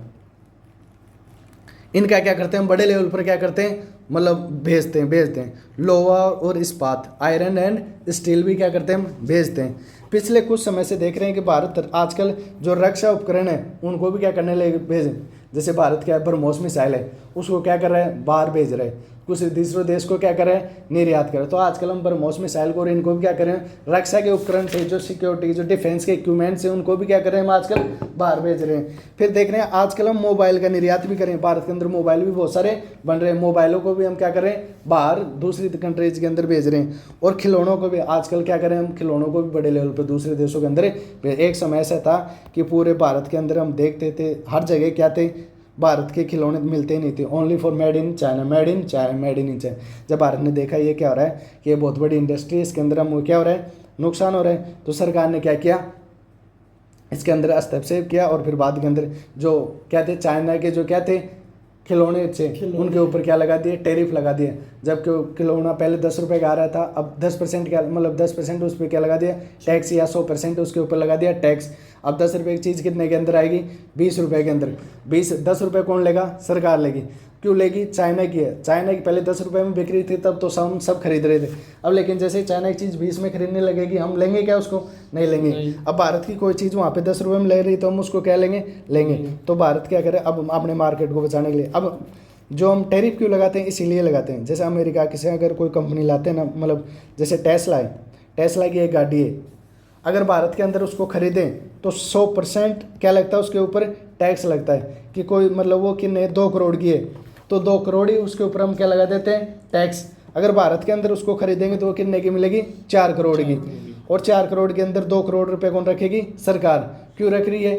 इनका क्या करते हैं हम? बड़े लेवल पर क्या करते हैं? मतलब भेजते हैं। लोहा और इस्पात, आयरन एंड स्टील भी क्या करते हैं? हम भेजते हैं। पिछले कुछ समय से देख रहे हैं कि भारत आजकल जो रक्षा उपकरण है उनको भी क्या करने लगे? भेजें। जैसे भारत क्या ब्रह्मोस मिसाइल है, उसको क्या कर रहा है? बाहर भेज रहे हैं। कुछ दूसरे देश को क्या कर रहे हैं? निर्यात कर रहे हैं। तो आजकल हम ब्रह्मोस मिसाइल को और इनको भी क्या करें? रक्षा के उपकरण से जो सिक्योरिटी जो डिफेंस के इक्विपमेंट्स हैं उनको भी क्या कर रहे हैं? हम आजकल बाहर भेज रहे हैं। फिर देख रहे हैं आजकल हम मोबाइल का निर्यात भी करें। भारत के अंदर मोबाइल भी बहुत सारे बन रहे हैं। मोबाइलों को भी हम क्या कर रहे हैं? बाहर दूसरी कंट्रीज के अंदर भेज रहे हैं। और खिलौनों को भी आजकल क्या करें? हम खिलौनों को भी बड़े लेवल पर दूसरे देशों के अंदर। एक समय ऐसा था कि पूरे भारत के अंदर हम देखते थे हर जगह क्या थे? भारत के खिलौने मिलते ही नहीं थे। Only for made in China, made in China, made in China. जब भारत ने देखा ये क्या हो रहा है कि ये बहुत बड़ी इंडस्ट्री, इसके अंदर हम क्या हो रहा है? नुकसान हो रहा है। तो सरकार ने क्या किया? इसके अंदर हस्तक्षेप किया। और फिर बाद के अंदर जो क्या थे? चाइना के जो क्या थे? खिलौने थे, उनके ऊपर क्या लगा दिए? टैरिफ लगा दिए। जबकि खिलौना पहले 10 रुपये का आ रहा था, अब 10% क्या मतलब 10% उस पर क्या लगा दिया? टैक्स, या 100% उसके ऊपर लगा दिया टैक्स। अब 10 रुपये की चीज़ कितने के अंदर आएगी? 20 रुपये के अंदर। 10 रुपये कौन लेगा? सरकार लेगी। क्यों लेगी? चाइना की है। चाइना की पहले 10 रुपये में बिक रही थी, तब तो हम सब खरीद रहे थे। अब लेकिन जैसे चाइना की चीज़ 20 में खरीदने लगेगी, हम लेंगे क्या उसको? नहीं लेंगे। अब भारत की कोई चीज़ वहाँ पे 10 रुपये में ले रही तो हम उसको क्या लेंगे? लेंगे। तो भारत क्या करे अब अपने मार्केट को बचाने के लिए? अब जो हम टैरिफ क्यों लगाते हैं? इसीलिए लगाते हैं। जैसे अमेरिका से अगर कोई कंपनी लाते हैं ना, मतलब जैसे टेस्ला है, टेस्ला की एक गाड़ी है, अगर भारत के अंदर उसको खरीदें तो 100% क्या लगता है? उसके ऊपर टैक्स लगता है। कि कोई मतलब वो कितने 2 करोड़ की है तो 2 करोड़ ही उसके ऊपर हम क्या लगा देते हैं? टैक्स। अगर भारत के अंदर उसको खरीदेंगे तो वो कितने की मिलेगी? 4 करोड़ की। और 4 करोड़ के अंदर 2 करोड़ रुपए कौन रखेगी? सरकार। क्यों रख रही है?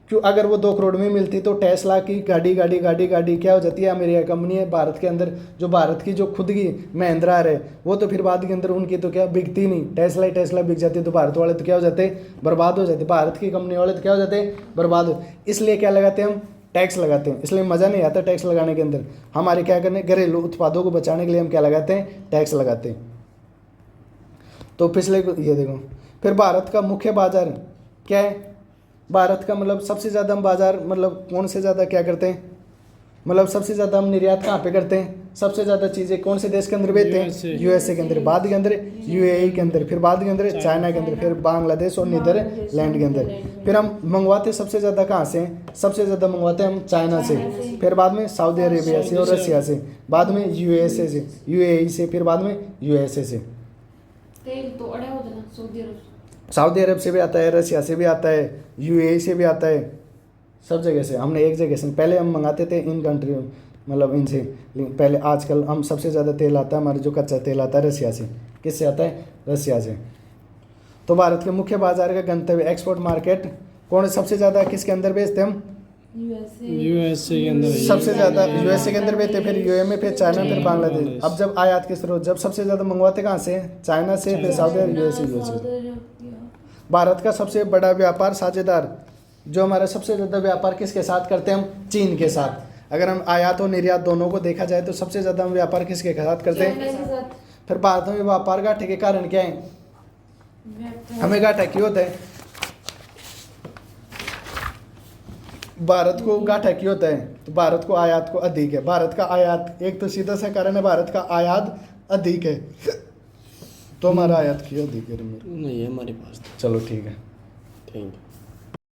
क्यों? अगर वो 2 करोड़ में मिलती तो टेस्ला की गाड़ी क्या हो जाती है? अमेरिका कंपनी है भारत के अंदर, जो भारत की जो खुद की महिंद्रा है वो तो फिर बाद के अंदर उनकी तो क्या बिकती नहीं, टेस्ला बिक जाती है। तो भारत वाले तो क्या हो जाते? बर्बाद हो जाते। भारत की कंपनी वाले तो क्या हो जाते? बर्बाद। इसलिए क्या लगाते हैं हम? टैक्स लगाते हैं। इसलिए मज़ा नहीं आता टैक्स लगाने के अंदर। हमारे क्या करने? घरेलू उत्पादों को बचाने के लिए हम क्या लगाते हैं? टैक्स लगाते हैं। तो पिछले ये देखो, फिर भारत का मुख्य बाजार क्या है? भारत का मतलब सबसे ज़्यादा हम बाजार मतलब कौन से ज़्यादा क्या करते हैं? मतलब सबसे ज़्यादा हम निर्यात कहाँ पे करते हैं, सबसे ज़्यादा चीज़ें कौन से देश के अंदर बेचते हैं, यूएसए के अंदर, बाद के अंदर यूएई के अंदर, फिर बाद के अंदर चाइना के अंदर, फिर बांग्लादेश और नीदरलैंड के अंदर। फिर हम मंगवाते सबसे ज़्यादा कहाँ से, सबसे ज़्यादा मंगवाते हैं हम चाइना से, फिर बाद में सऊदी अरेबिया से और रसिया से, बाद में यूएसए से, यूएई से, फिर बाद में यूएसए से। तेल तो अड़ा हो जाना सऊदी अरब सऊदी अरब से भी आता है, रसिया से भी आता है, यूएई से भी आता है, सब जगह से। हमने एक जगह से पहले हम मंगाते थे इन कंट्री, मतलब इनसे पहले। आजकल हम सबसे ज़्यादा तेल आता है हमारे जो कच्चा तेल आता है रसिया से। किससे आता है, रसिया से। तो भारत के मुख्य बाजार का गंतव्य एक्सपोर्ट मार्केट कौन है, सबसे ज़्यादा किसके अंदर बेचते हम, यूएसए के अंदर सबसे ज़्यादा यूएसए के अंदर बेचते, फिर यूए में, फिर चाइना, फिर बांग्लादेश। अब जब आयात के स्रोत, जब सबसे ज़्यादा मंगवाते कहाँ से, चाइना से, फिर सऊदी अरब, यूएसए। भारत का सबसे बड़ा व्यापार साझेदार, जो हमारा सबसे ज़्यादा व्यापार किसके साथ करते हैं हम, चीन के साथ। अगर हम आयात और निर्यात दोनों को देखा जाए तो सबसे ज़्यादा हम व्यापार किसके साथ करते हैं। फिर भारत में व्यापार घाटे के कारण क्या है, हमें घाटा क्यों होता है, भारत को घाटा क्यों होता है, तो भारत को आयात को अधिक है। भारत का आयात, एक तो सीधा सा कारण है भारत का आयात अधिक है, तो हमारा आयात क्यों अधिक है, नहीं है हमारे पास। चलो ठीक है। Thank you.